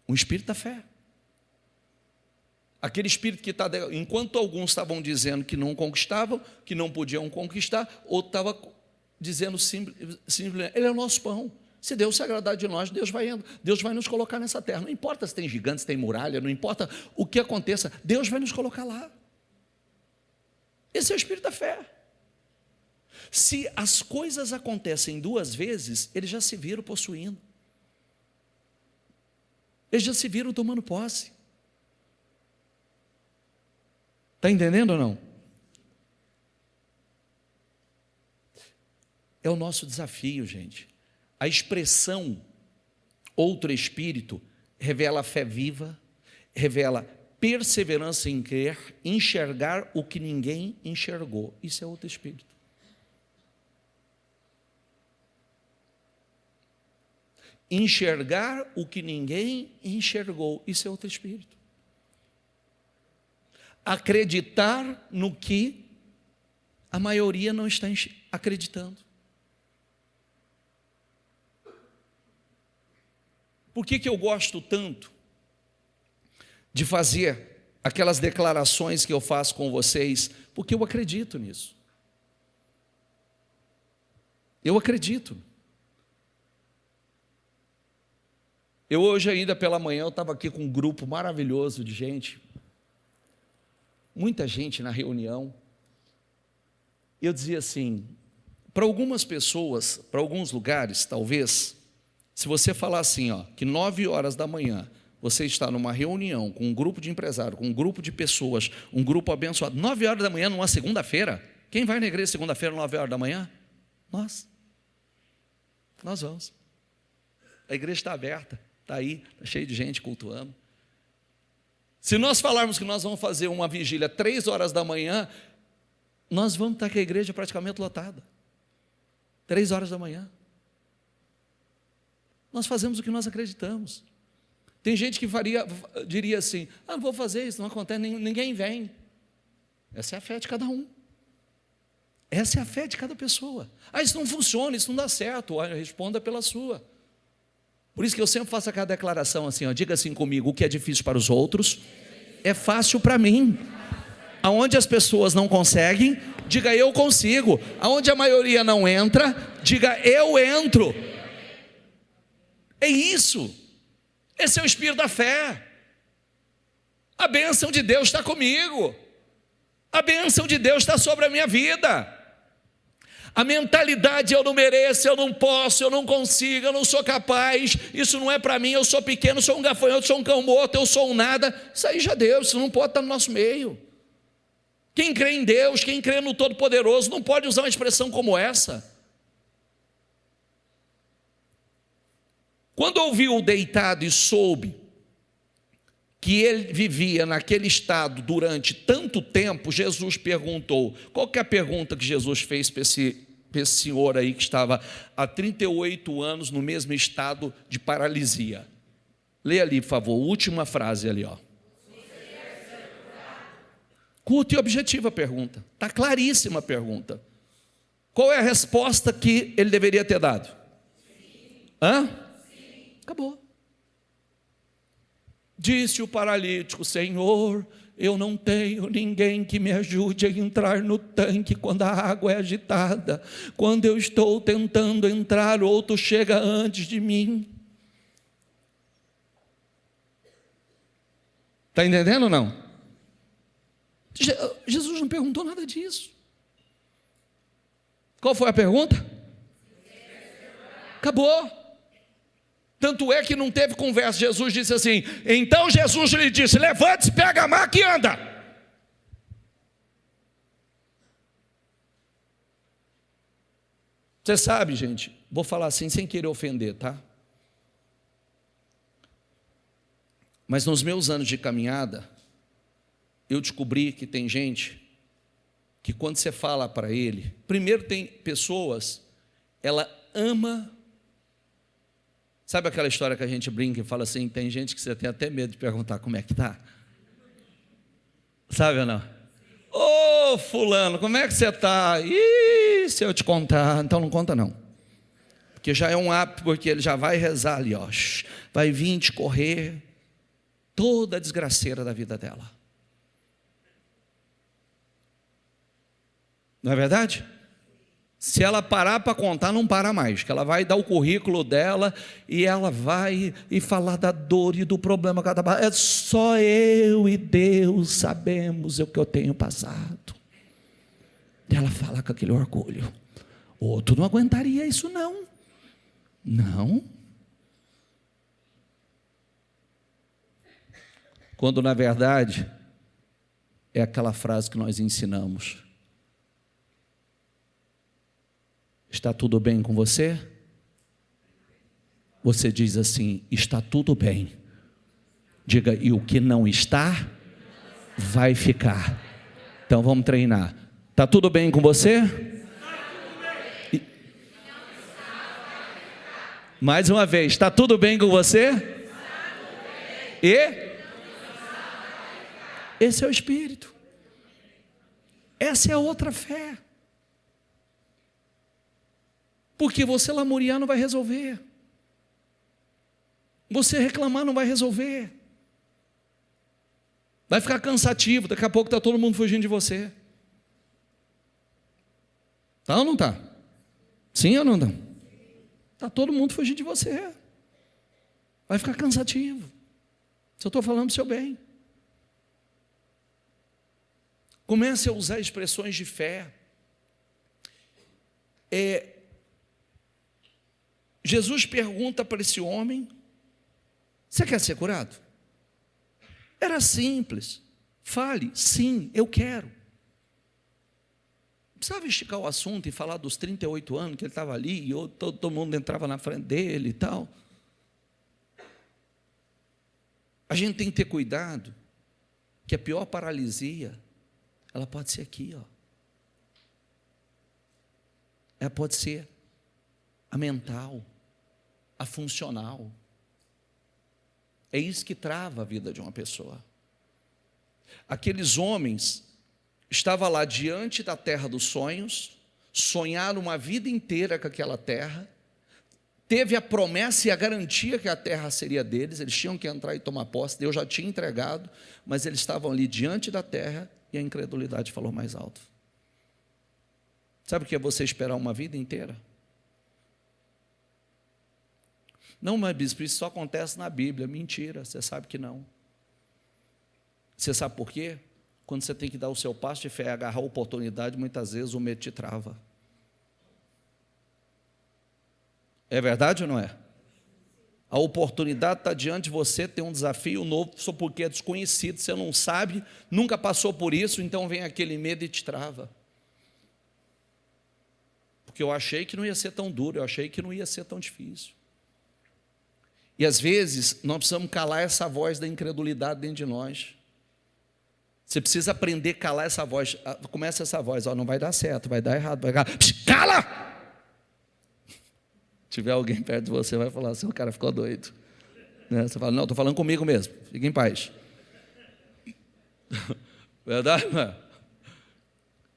Um espírito da fé. Aquele espírito que está... Enquanto alguns estavam dizendo que não conquistavam, que não podiam conquistar, outro estava dizendo simplesmente, ele é o nosso pão. Se Deus se agradar de nós, Deus vai nos colocar nessa terra. Não importa se tem gigantes, se tem muralha, não importa o que aconteça, Deus vai nos colocar lá. Esse é o espírito da fé. Se as coisas acontecem duas vezes, eles já se viram possuindo. Eles já se viram tomando posse. Está entendendo ou não? É o nosso desafio, gente. A expressão outro espírito revela fé viva, revela perseverança em crer, enxergar o que ninguém enxergou. Isso é outro espírito. Enxergar o que ninguém enxergou. Isso é outro espírito. Acreditar no que a maioria não está acreditando. Por que eu gosto tanto de fazer aquelas declarações que eu faço com vocês? Porque eu acredito nisso. Eu acredito. Eu hoje ainda pela manhã, eu estava aqui com um grupo maravilhoso de gente, muita gente na reunião. Eu dizia assim, para algumas pessoas, para alguns lugares, talvez, se você falar assim, ó, que 9 horas da manhã, você está numa reunião com um grupo de empresários, com um grupo de pessoas, um grupo abençoado, 9 horas da manhã numa segunda-feira, quem vai na igreja segunda-feira, 9 horas da manhã? Nós vamos. A igreja está aberta, está aí, está cheio de gente cultuando. Se nós falarmos que nós vamos fazer uma vigília 3 horas da manhã, nós vamos estar com a igreja praticamente lotada. 3 horas da manhã. Nós fazemos o que nós acreditamos. Tem gente que diria assim, não vou fazer isso, não acontece, ninguém vem. Essa é a fé de cada um. Essa é a fé de cada pessoa. Isso não funciona, isso não dá certo. Responda pela sua. Por isso que eu sempre faço aquela declaração assim, ó, diga assim comigo, o que é difícil para os outros, é fácil para mim. Aonde as pessoas não conseguem, diga eu consigo. Aonde a maioria não entra, diga eu entro. É isso. Esse é o espírito da fé. A bênção de Deus está comigo. A bênção de Deus está sobre a minha vida. A mentalidade eu não mereço, eu não posso, eu não consigo, eu não sou capaz, isso não é para mim, eu sou pequeno, sou um gafanhoto, sou um cão morto, eu sou um nada. Isso aí já deu, isso não pode estar no nosso meio. Quem crê em Deus, quem crê no Todo-Poderoso, não pode usar uma expressão como essa. Quando ouviu deitado e soube que ele vivia naquele estado durante tanto tempo, Jesus perguntou, qual que é a pergunta que Jesus fez para esse senhor aí que estava há 38 anos no mesmo estado de paralisia? Lê ali, por favor, última frase ali, ó. Curta e objetiva a pergunta. Está claríssima a pergunta. Qual é a resposta que ele deveria ter dado? Hã? Acabou. Disse o paralítico: Senhor, eu não tenho ninguém que me ajude a entrar no tanque quando a água é agitada. Quando eu estou tentando entrar, outro chega antes de mim. Está entendendo ou não? Jesus não perguntou nada disso. Qual foi a pergunta? Acabou. Tanto é que não teve conversa. Jesus disse assim: então Jesus lhe disse: levante-se, pega a maca e anda. Você sabe, gente, vou falar assim sem querer ofender, tá? Mas nos meus anos de caminhada, eu descobri que tem gente que quando você fala para ele, primeiro tem pessoas, ela ama. Sabe aquela história que a gente brinca e fala assim, tem gente que você tem até medo de perguntar como é que está? Sabe ou não? Ô fulano, como é que você está? Ih, se eu te contar, então não conta não. Porque já é um hábito, porque ele já vai rezar ali, ó, vai vir te correr toda a desgraceira da vida dela. Não é verdade? Se ela parar para contar, não para mais, que ela vai dar o currículo dela e ela vai e falar da dor e do problema. É só eu e Deus sabemos o que eu tenho passado. E ela fala com aquele orgulho. Outro não aguentaria isso não. Não. Quando na verdade é aquela frase que nós ensinamos. Está tudo bem com você? Você diz assim: está tudo bem. Diga: e o que não está, vai ficar. Então vamos treinar. Está tudo bem com você? Mais uma vez, está tudo bem com você? E? Esse é o Espírito. Essa é a outra fé. Porque você lamuriar não vai resolver. Você reclamar não vai resolver. Vai ficar cansativo, daqui a pouco está todo mundo fugindo de você. Tá ou não está? Sim ou não está? Está todo mundo fugindo de você. Vai ficar cansativo. Se eu estou falando do seu bem. Comece a usar expressões de fé. Jesus pergunta para esse homem: você quer ser curado? Era simples. Fale: sim, eu quero. Não precisava esticar o assunto e falar dos 38 anos que ele estava ali e todo mundo entrava na frente dele e tal. A gente tem que ter cuidado que a pior paralisia, ela pode ser aqui, ó. Ela pode ser a mental, a funcional. É isso que trava a vida de uma pessoa. Aqueles homens estavam lá diante da terra dos sonhos, sonharam uma vida inteira com aquela terra, teve a promessa e a garantia que a terra seria deles, eles tinham que entrar e tomar posse, Deus já tinha entregado, mas eles estavam ali diante da terra e a incredulidade falou mais alto. Sabe o que é você esperar uma vida inteira? Não, mas bispo, isso só acontece na Bíblia. Mentira, você sabe que não. Você sabe por quê? Quando você tem que dar o seu passo de fé e agarrar a oportunidade, muitas vezes o medo te trava. É verdade ou não é? A oportunidade está diante de você, tem um desafio novo, só porque é desconhecido, você não sabe, nunca passou por isso, então vem aquele medo e te trava. Porque eu achei que não ia ser tão duro, eu achei que não ia ser tão difícil. E às vezes nós precisamos calar essa voz da incredulidade dentro de nós. Você precisa aprender a calar essa voz. Começa essa voz: ó, não vai dar certo, vai dar errado, vai dar... Cala! Se tiver alguém perto de você, vai falar assim: o cara ficou doido. Né? Você fala, não, estou falando comigo mesmo, fique em paz. Verdade?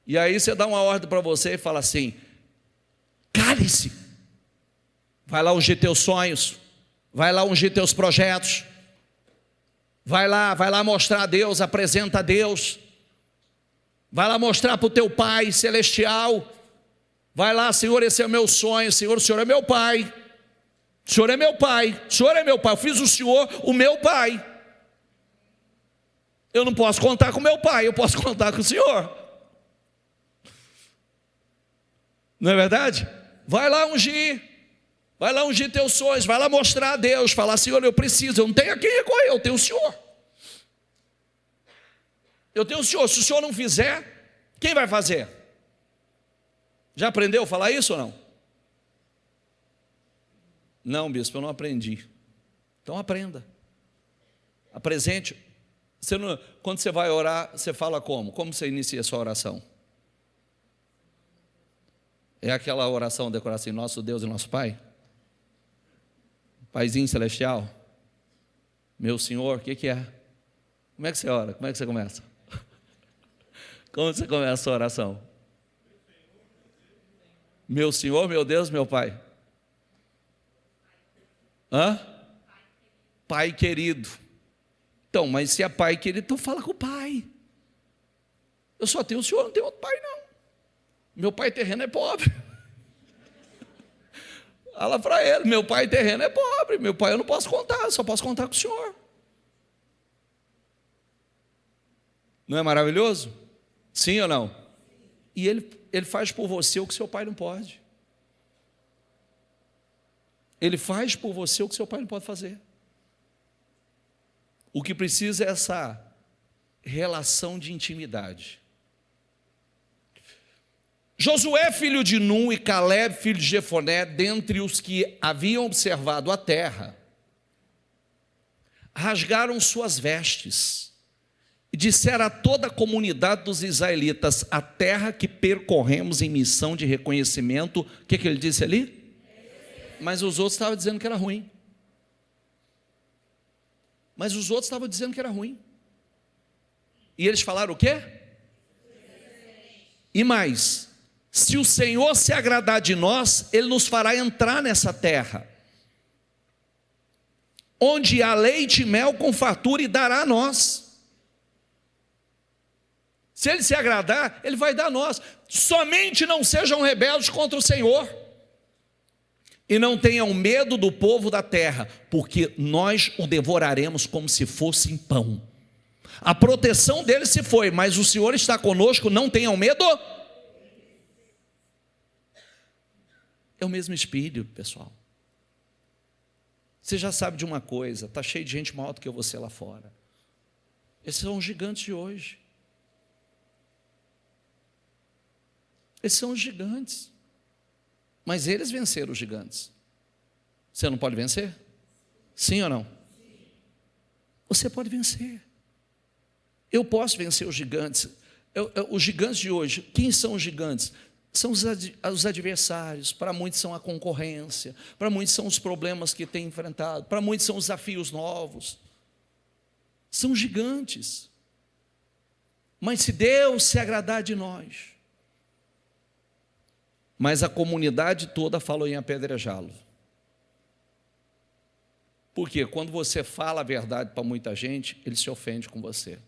E aí você dá uma ordem para você e fala assim, cale-se, vai lá ungir teus sonhos, vai lá ungir teus projetos, vai lá mostrar a Deus, apresenta a Deus, vai lá mostrar para o teu Pai Celestial, vai lá, Senhor, esse é o meu sonho, Senhor, o Senhor é meu Pai, o Senhor é meu Pai, o Senhor é meu Pai, eu fiz o Senhor o meu Pai, eu não posso contar com o meu Pai, eu posso contar com o Senhor, não é verdade? Vai lá ungir teus sonhos, vai lá mostrar a Deus, falar, Senhor, eu preciso, eu não tenho a quem recorrer, eu tenho o Senhor, se o Senhor não fizer, quem vai fazer? Já aprendeu a falar isso ou não? Não, bispo, eu não aprendi. Então aprenda. Apresente. Quando você vai orar, você fala como? Como você inicia a sua oração? É aquela oração decorar assim, nosso Deus e nosso Pai? Paizinho celestial? Meu Senhor, o que é? Como é que você ora? Como é que você começa? Como você começa a sua oração? Meu Senhor, meu Deus, meu Pai. Hã? Pai querido. Então, mas se é Pai querido, então fala com o Pai. Eu só tenho o Senhor, não tenho outro Pai não. Meu pai terreno é pobre. Fala para ele, meu pai terreno é pobre. Meu pai eu não posso contar, só posso contar com o Senhor. Não é maravilhoso? Sim ou não? E ele faz por você o que seu pai não pode. Ele faz por você o que seu pai não pode fazer. O que precisa é essa relação de intimidade. Josué, filho de Nun, e Caleb, filho de Jefoné, dentre os que haviam observado a terra, rasgaram suas vestes e disseram a toda a comunidade dos israelitas, a terra que percorremos em missão de reconhecimento, o que ele disse ali? Mas os outros estavam dizendo que era ruim. E eles falaram o quê? E mais, se o Senhor se agradar de nós, Ele nos fará entrar nessa terra, onde há leite e mel com fartura, e dará a nós. Se Ele se agradar, Ele vai dar a nós. Somente não sejam rebeldes contra o Senhor, e não tenham medo do povo da terra, porque nós o devoraremos como se fosse pão. A proteção dele se foi, mas o Senhor está conosco, não tenham medo. É o mesmo espírito, pessoal. Você já sabe de uma coisa, está cheio de gente maior do que você lá fora. Esses são os gigantes de hoje. Esses são os gigantes. Mas eles venceram os gigantes. Você não pode vencer? Sim ou não? Você pode vencer. Eu posso vencer os gigantes. Os gigantes de hoje, quem são os gigantes? São os adversários, para muitos são a concorrência, para muitos são os problemas que têm enfrentado, para muitos são os desafios novos. São gigantes. Mas se Deus se agradar de nós, mas a comunidade toda falou em apedrejá-lo. Porque quando você fala a verdade para muita gente, ele se ofende com você.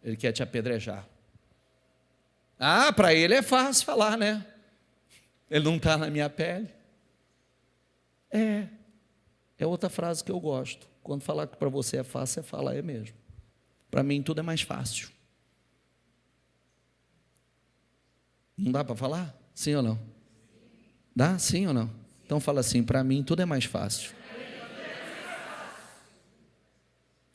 Ele quer te apedrejar. Ah, para ele é fácil falar, né? Ele não está na minha pele. É outra frase que eu gosto. Quando falar que para você é fácil, você fala, é mesmo. Para mim tudo é mais fácil. Não dá para falar? Sim ou não? Dá? Sim ou não? Então fala assim, para mim tudo é mais fácil.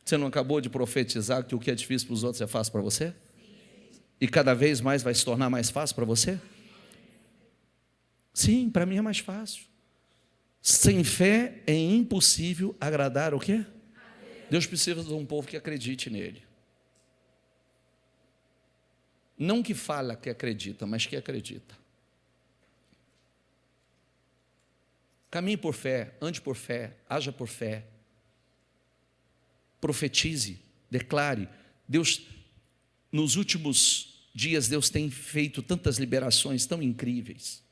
Você não acabou de profetizar que o que é difícil para os outros é fácil para você? E cada vez mais vai se tornar mais fácil para você? Sim, para mim é mais fácil. Sem fé é impossível agradar o quê? Deus precisa de um povo que acredite nele. Não que fala que acredita, mas que acredita. Caminhe por fé, ande por fé, haja por fé. profetize, declare. Deus, nos últimos dias, Deus tem feito tantas liberações tão incríveis,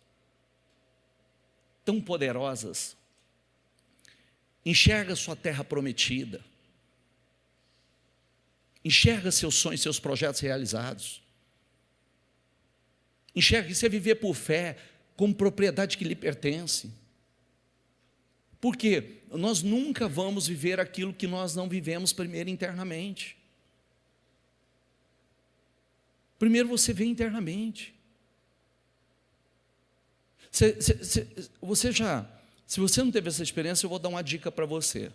tão poderosas. Enxerga sua terra prometida. Enxerga seus sonhos, seus projetos realizados. Enxerga que você viver por fé, como propriedade que lhe pertence. Porque nós nunca vamos viver aquilo que nós não vivemos primeiro internamente. Primeiro você vê internamente. Você já, se você não teve essa experiência, eu vou dar uma dica para você.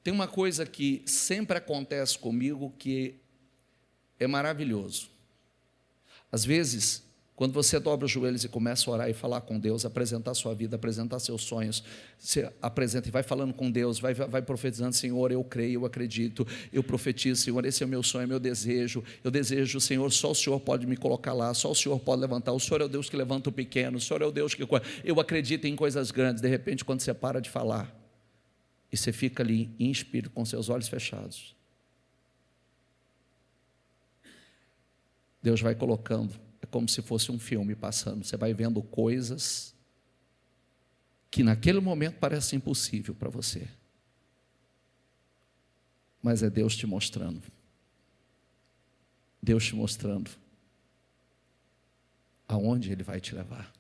Tem uma coisa que sempre acontece comigo que é maravilhoso. Às vezes, quando você dobra os joelhos e começa a orar e falar com Deus, apresentar a sua vida, apresentar seus sonhos, você apresenta e vai falando com Deus, vai profetizando: Senhor, eu creio, eu acredito, eu profetizo, Senhor, esse é o meu sonho, é o meu desejo, eu desejo, Senhor, só o Senhor pode me colocar lá, só o Senhor pode levantar, o Senhor é o Deus que levanta o pequeno, o Senhor é o Deus que... Eu acredito em coisas grandes. De repente, quando você para de falar, e você fica ali em espírito, com seus olhos fechados, Deus vai colocando, é como se fosse um filme passando, você vai vendo coisas que naquele momento parecem impossível para você, mas é Deus te mostrando, aonde Ele vai te levar.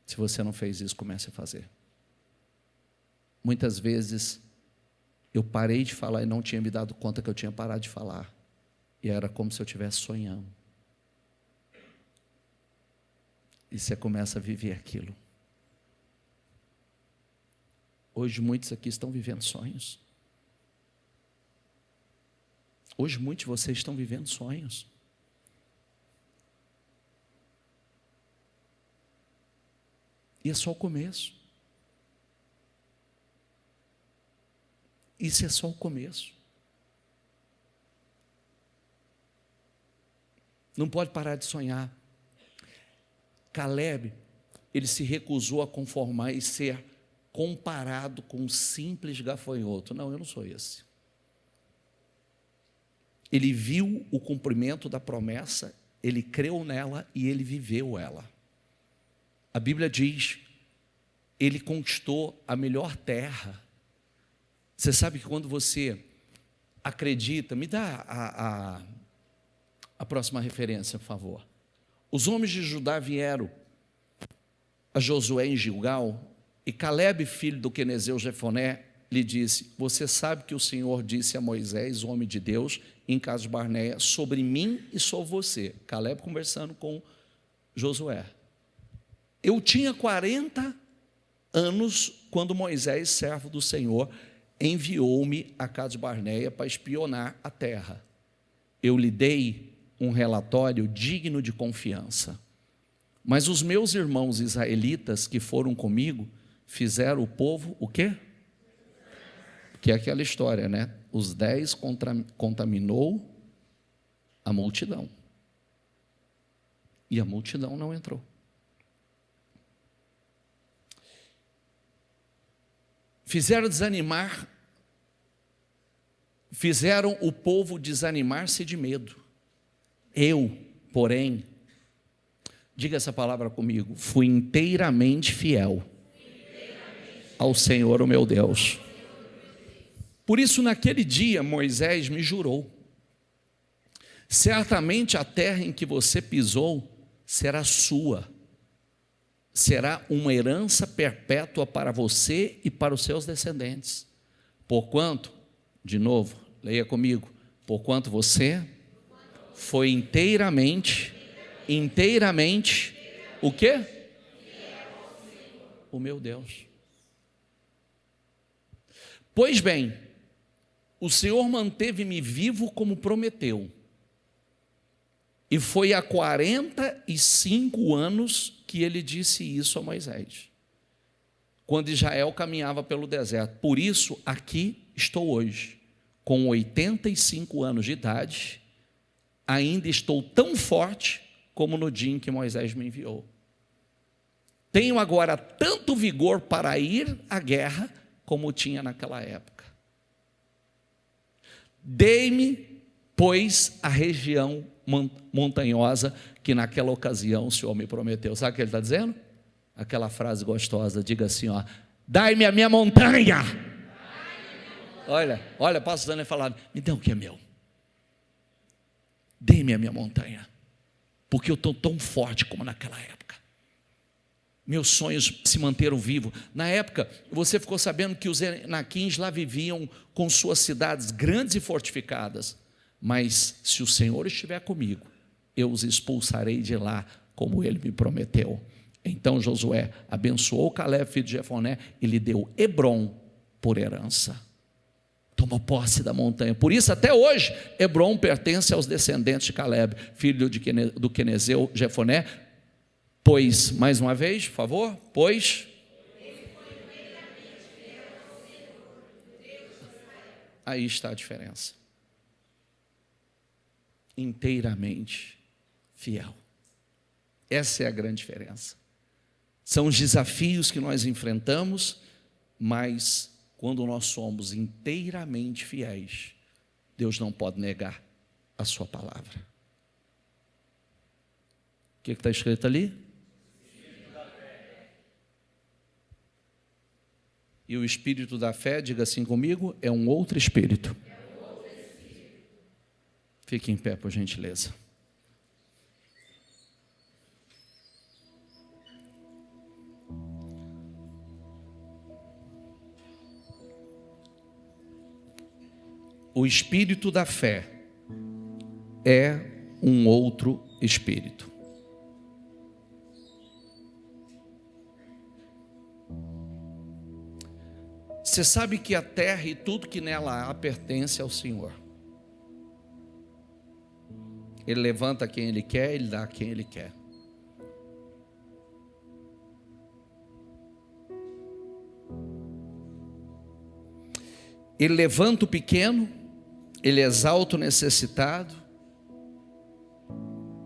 Se você não fez isso, comece a fazer. Muitas vezes eu parei de falar e não tinha me dado conta que eu tinha parado de falar, e era como se eu estivesse sonhando. E você começa a viver aquilo. Hoje muitos aqui estão vivendo sonhos. Hoje muitos de vocês estão vivendo sonhos. E é só o começo. Isso é só o começo. Não pode parar de sonhar. Caleb, ele se recusou a conformar e ser comparado com um simples gafanhoto. Não, eu não sou esse. Ele viu o cumprimento da promessa, ele creu nela e ele viveu ela. A Bíblia diz, ele conquistou a melhor terra. Você sabe que quando você acredita, me dá a próxima referência, por favor. Os homens de Judá vieram a Josué em Gilgal, e Caleb, filho do quenezeu Jefoné, lhe disse: você sabe que o Senhor disse a Moisés, homem de Deus, em Cades Barneia, sobre mim e sobre você. Caleb conversando com Josué. Eu tinha 40 anos quando Moisés, servo do Senhor, enviou-me a Cades Barneia para espionar a terra. Eu lhe dei um relatório digno de confiança. Mas os meus irmãos israelitas que foram comigo fizeram o povo o quê? Que é aquela história, né? Os 10 contaminou a multidão. E a multidão não entrou. Fizeram o povo desanimar-se de medo. Eu, porém, diga essa palavra comigo, fui inteiramente fiel ao Senhor, o meu Deus. Por isso, naquele dia, Moisés me jurou: certamente a terra em que você pisou será sua, será uma herança perpétua para você e para os seus descendentes. Porquanto, de novo, leia comigo, porquanto você foi inteiramente, o quê? O meu Deus. Pois bem, o Senhor manteve-me vivo como prometeu, e foi há 45 anos que ele disse isso a Moisés, quando Israel caminhava pelo deserto. Por isso, aqui estou hoje, com 85 anos de idade, ainda estou tão forte como no dia em que Moisés me enviou. tenho agora tanto vigor para ir à guerra como tinha naquela época. Dei-me, pois, a região montanhosa que naquela ocasião o Senhor me prometeu. Sabe o que ele está dizendo? Aquela frase gostosa, diga assim, ó: dai-me a minha montanha. Olha, pastor Daniel falava, me dê o que é meu. Dê-me a minha montanha, porque eu estou tão forte como naquela época. Meus sonhos se manteram vivos. Na época, você ficou sabendo que os enaquins lá viviam com suas cidades grandes e fortificadas. Mas se o Senhor estiver comigo, eu os expulsarei de lá, como Ele me prometeu. Então Josué abençoou Caleb, filho de Jefoné, e lhe deu Hebrom por herança. Tomou posse da montanha. Por isso, até hoje, Hebrom pertence aos descendentes de Caleb, filho do quenezeu Jefoné. Pois, mais uma vez, por favor, pois. Aí está a diferença. Inteiramente fiel. Essa é a grande diferença. São os desafios que nós enfrentamos, mas quando nós somos inteiramente fiéis, Deus não pode negar a sua palavra. O que está escrito ali? E o espírito da fé, diga assim comigo, é um outro espírito. Fique em pé, por gentileza. O espírito da fé é um outro espírito. Você sabe que a terra e tudo que nela há pertence ao Senhor. Ele levanta quem Ele quer, Ele dá a quem Ele quer. Ele levanta o pequeno, Ele exalta o necessitado,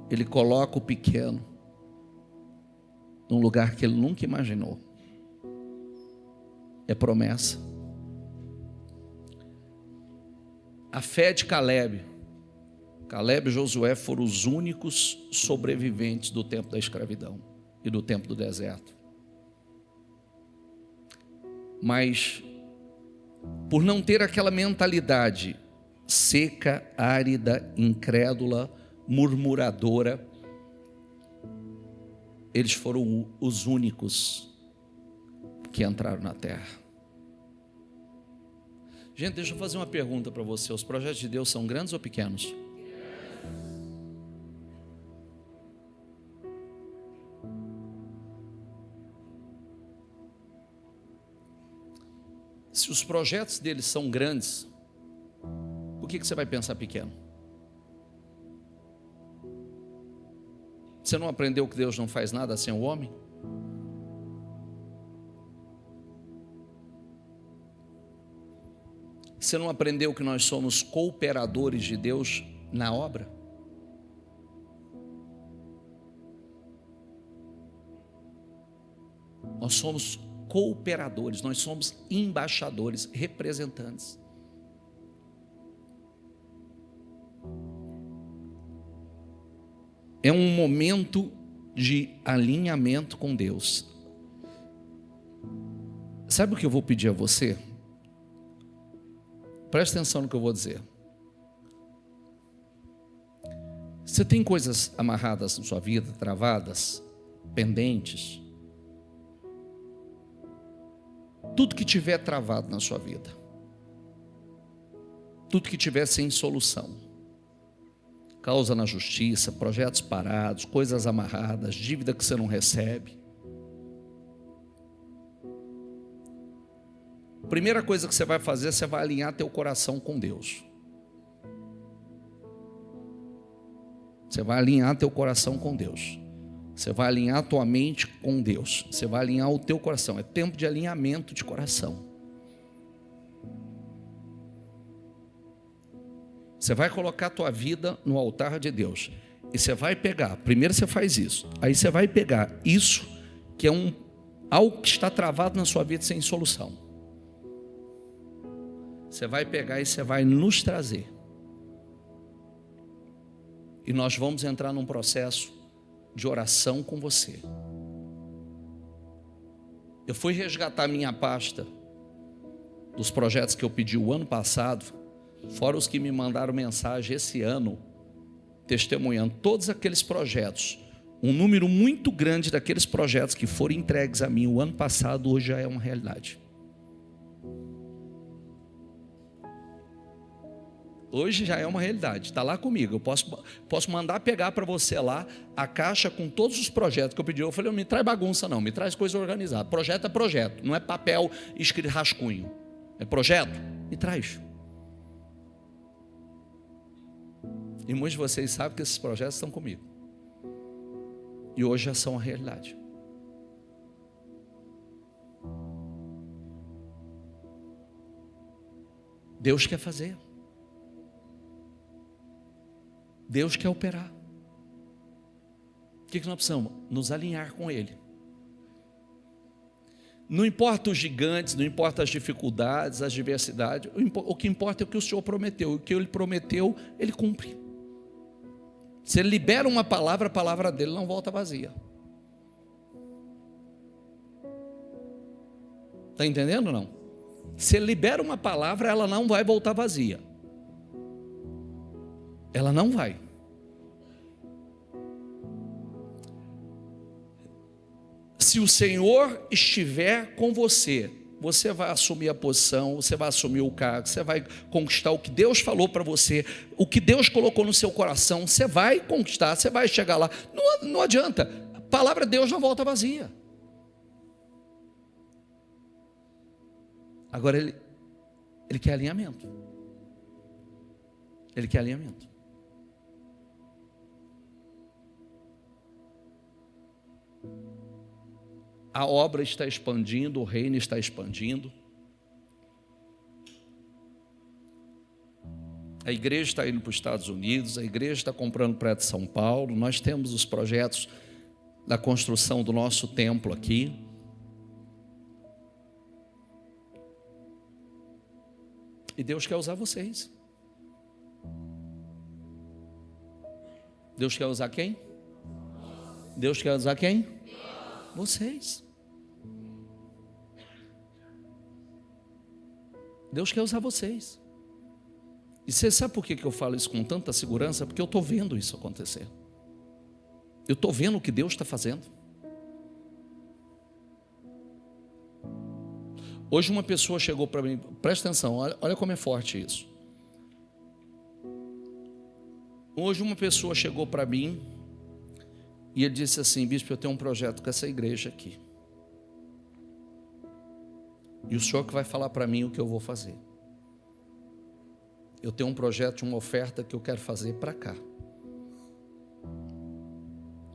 Ele coloca o pequeno num lugar que ele nunca imaginou. É promessa. A fé de Caleb e Josué foram os únicos sobreviventes do tempo da escravidão e do tempo do deserto. Mas, por não ter aquela mentalidade seca, árida, incrédula, murmuradora, eles foram os únicos que entraram na terra. Gente, deixa eu fazer uma pergunta para você. Os projetos de Deus são grandes ou pequenos? Se os projetos deles são grandes, por que você vai pensar pequeno? Você não aprendeu que Deus não faz nada sem o homem? Você não aprendeu que nós somos cooperadores de Deus na obra? Nós somos cooperadores, nós somos embaixadores, representantes. É um momento de alinhamento com Deus. Sabe o que eu vou pedir a você? Presta atenção no que eu vou dizer. Você tem coisas amarradas na sua vida, travadas, pendentes? Tudo que tiver travado na sua vida, tudo que tiver sem solução, causa na justiça, projetos parados, coisas amarradas, dívida que você não recebe. A primeira coisa que você vai fazer, você vai alinhar teu coração com Deus. Você vai alinhar teu coração com Deus. Você vai alinhar tua mente com Deus. Você vai alinhar o teu coração. É tempo de alinhamento de coração. Você vai colocar a tua vida no altar de Deus. E você vai pegar, primeiro você faz isso. Aí você vai pegar isso que é algo que está travado na sua vida sem solução. Você vai pegar e você vai nos trazer. E nós vamos entrar num processo de oração com você. Eu fui resgatar minha pasta dos projetos que eu pedi o ano passado, fora os que me mandaram mensagem esse ano, testemunhando todos aqueles projetos. Um número muito grande daqueles projetos que foram entregues a mim o ano passado, hoje já é uma realidade. Hoje já é uma realidade, está lá comigo. Eu posso mandar pegar para você lá a caixa com todos os projetos que eu pedi. Eu falei, não me traz bagunça não, me traz coisa organizada. Projeto é projeto, não é papel escrito rascunho. É projeto? Me traz. E muitos de vocês sabem que esses projetos estão comigo. E hoje já são a realidade. Deus quer fazer. Deus quer operar. O que nós precisamos? Nos alinhar com Ele. Não importa os gigantes, não importa as dificuldades, as diversidades, o que importa é o que o Senhor prometeu. O que Ele prometeu, Ele cumpre. Se Ele libera uma palavra, a palavra dele não volta vazia. Está entendendo ou não? Se Ele libera uma palavra, ela não vai voltar vazia. Ela não vai. Se o Senhor estiver com você, você vai assumir a posição, você vai assumir o cargo, você vai conquistar o que Deus falou para você, o que Deus colocou no seu coração, você vai conquistar, você vai chegar lá. Não adianta, a palavra de Deus não volta vazia. Agora ele quer alinhamento. Ele quer alinhamento. A obra está expandindo, o reino está expandindo. A igreja está indo para os Estados Unidos, a igreja está comprando prédio de São Paulo. Nós temos os projetos da construção do nosso templo aqui. E Deus quer usar vocês. Deus quer usar quem? Deus quer usar quem? Vocês. Deus quer usar vocês. E você sabe por que eu falo isso com tanta segurança? Porque eu estou vendo isso acontecer. Eu estou vendo o que Deus está fazendo. Hoje uma pessoa chegou para mim, presta atenção, olha como é forte isso. Hoje uma pessoa chegou para mim e ele disse assim: bispo, eu tenho um projeto com essa igreja aqui. E o senhor que vai falar para mim o que eu vou fazer. Eu tenho um projeto, uma oferta que eu quero fazer para cá.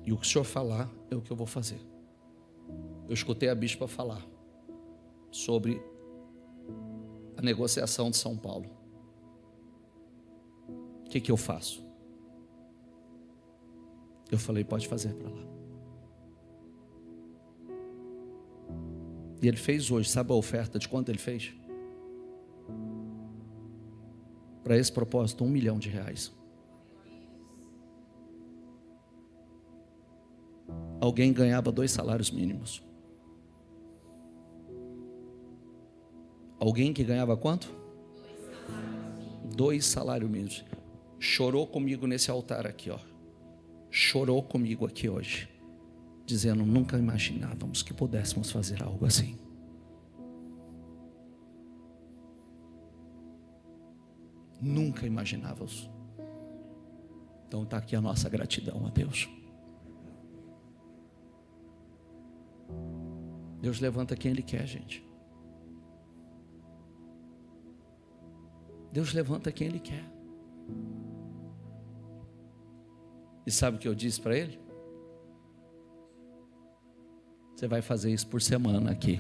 E o que o senhor falar é o que eu vou fazer. Eu escutei a bispa falar sobre a negociação de São Paulo. O que eu faço? Eu falei, pode fazer para lá. E ele fez hoje, sabe a oferta de quanto ele fez? Para esse propósito, R$1 milhão. Alguém ganhava 2 salários mínimos. Alguém que ganhava quanto? 2 salários mínimos. Chorou comigo nesse altar aqui, ó. Chorou comigo aqui hoje, dizendo: nunca imaginávamos que pudéssemos fazer algo assim. Nunca imaginávamos. Então está aqui a nossa gratidão a Deus. Deus levanta quem Ele quer, gente. Deus levanta quem Ele quer. E sabe o que eu disse para ele? Você vai fazer isso por semana aqui.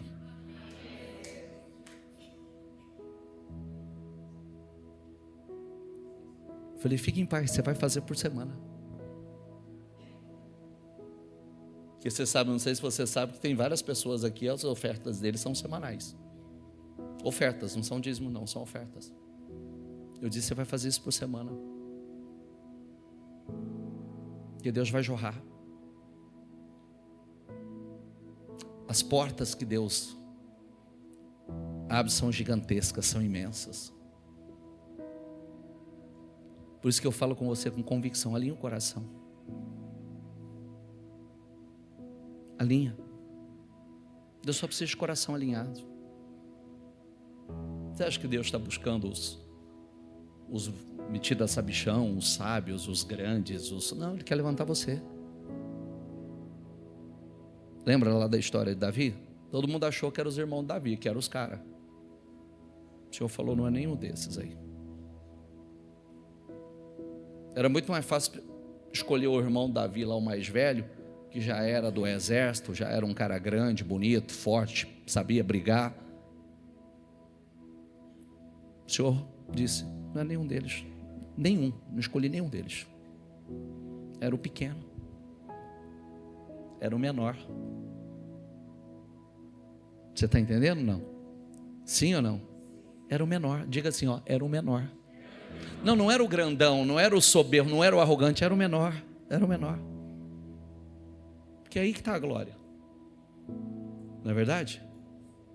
Falei, fique em paz, você vai fazer por semana. Porque você sabe, não sei se você sabe, que tem várias pessoas aqui, as ofertas deles são semanais. Ofertas, não são dízimo não, são ofertas. Eu disse, você vai fazer isso por semana. Que Deus vai jorrar. As portas que Deus abre são gigantescas, são imensas. Por isso que eu falo com você com convicção, alinha o coração. Alinha. Deus só precisa de coração alinhado. Você acha que Deus está buscando os metidos a sabichão, os sábios, os grandes, Não, Ele quer levantar você. Lembra lá da história de Davi? Todo mundo achou que eram os irmãos de Davi, que eram os caras. O Senhor falou, não é nenhum desses aí. Era muito mais fácil escolher o irmão de Davi lá, o mais velho, que já era do exército, já era um cara grande, bonito, forte, sabia brigar. O Senhor disse, não é nenhum deles. Nenhum, não escolhi nenhum deles. Era o pequeno. Era o menor. Você está entendendo? Não? Sim ou não? Era o menor. Diga assim, ó, era o menor. Não, não era o grandão, não era o soberbo, não era o arrogante, era o menor. Era o menor. Porque é aí que está a glória. Não é verdade?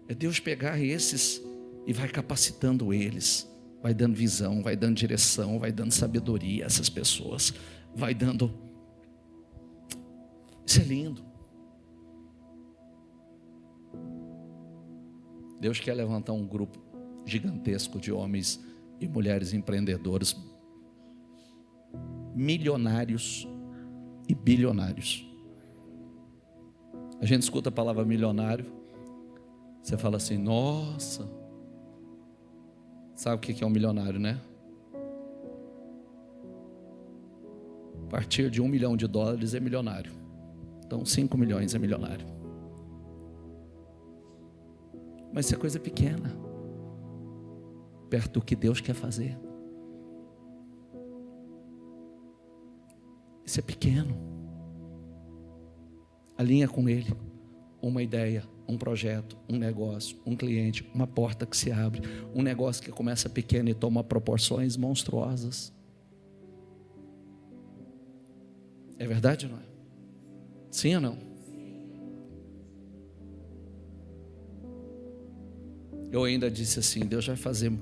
É Deus pegar esses e vai capacitando eles, vai dando visão, vai dando direção, vai dando sabedoria a essas pessoas, vai dando. Isso é lindo. Deus quer levantar um grupo gigantesco de homens e mulheres empreendedores, milionários e bilionários. A gente escuta a palavra milionário, você fala assim, nossa, sabe o que é um milionário, né? A partir de $1 milhão é milionário. Então 5 milhões é milionário. Mas isso é coisa pequena, perto do que Deus quer fazer. Isso é pequeno. Alinha com Ele uma ideia, um projeto, um negócio, um cliente, uma porta que se abre, um negócio que começa pequeno e toma proporções monstruosas. É verdade ou não é? Sim ou não? Eu ainda disse assim, Deus vai fazer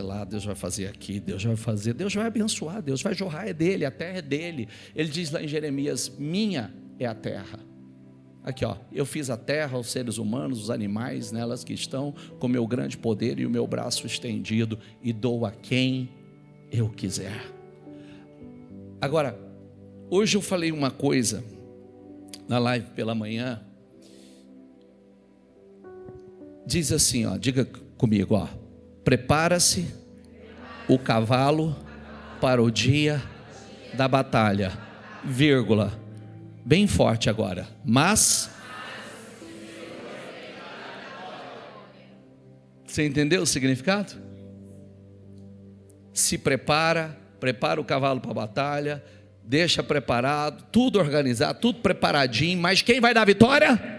lá, Deus vai fazer aqui, Deus vai abençoar, Deus vai jorrar, é dele, a terra é dele. Ele diz lá em Jeremias, minha é a terra. Aqui ó, eu fiz a terra, os seres humanos, os animais nelas que estão, com meu grande poder e o meu braço estendido, e dou a quem eu quiser. Agora, hoje eu falei uma coisa na live pela manhã. Diz assim, ó, diga comigo, ó, prepara-se o cavalo para o dia da batalha, vírgula, bem forte agora, mas, você entendeu o significado? Se prepara o cavalo para a batalha, deixa preparado, tudo organizado, tudo preparadinho, mas quem vai dar a vitória?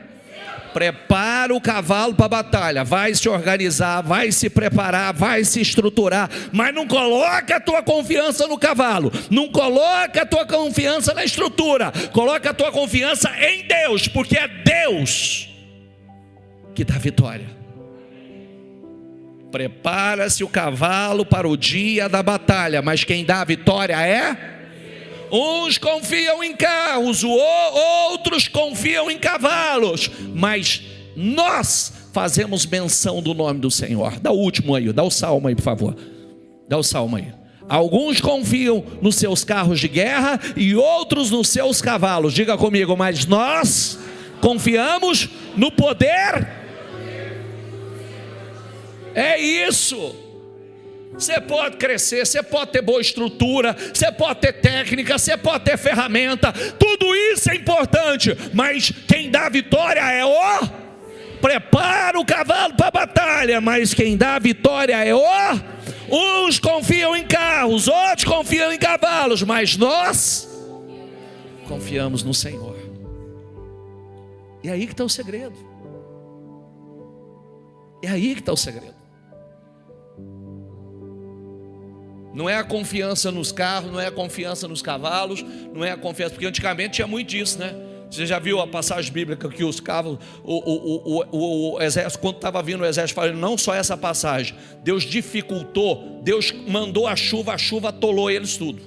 Prepara o cavalo para a batalha, vai se organizar, vai se preparar, vai se estruturar, mas não coloca a tua confiança no cavalo, não coloca a tua confiança na estrutura, coloca a tua confiança em Deus, porque é Deus que dá vitória. Prepara-se o cavalo para o dia da batalha, mas quem dá a vitória é... Uns confiam em carros, outros confiam em cavalos, mas nós fazemos menção do nome do Senhor. Dá o último aí, dá o salmo aí, por favor. Dá o salmo aí. Alguns confiam nos seus carros de guerra e outros nos seus cavalos. Diga comigo, mas nós confiamos no poder. É isso. Você pode crescer, você pode ter boa estrutura, você pode ter técnica, você pode ter ferramenta, tudo isso é importante, mas quem dá a vitória é o... Prepara o cavalo para a batalha, mas quem dá a vitória é o... Uns confiam em carros, outros confiam em cavalos, mas nós confiamos no Senhor. E é aí que está o segredo. É aí que está o segredo. Não é a confiança nos carros, não é a confiança nos cavalos, não é a confiança, porque antigamente tinha muito disso, né? Você já viu a passagem bíblica que os cavalos, o exército, quando estava vindo o exército, falando, não só essa passagem, Deus dificultou, Deus mandou a chuva atolou eles tudo.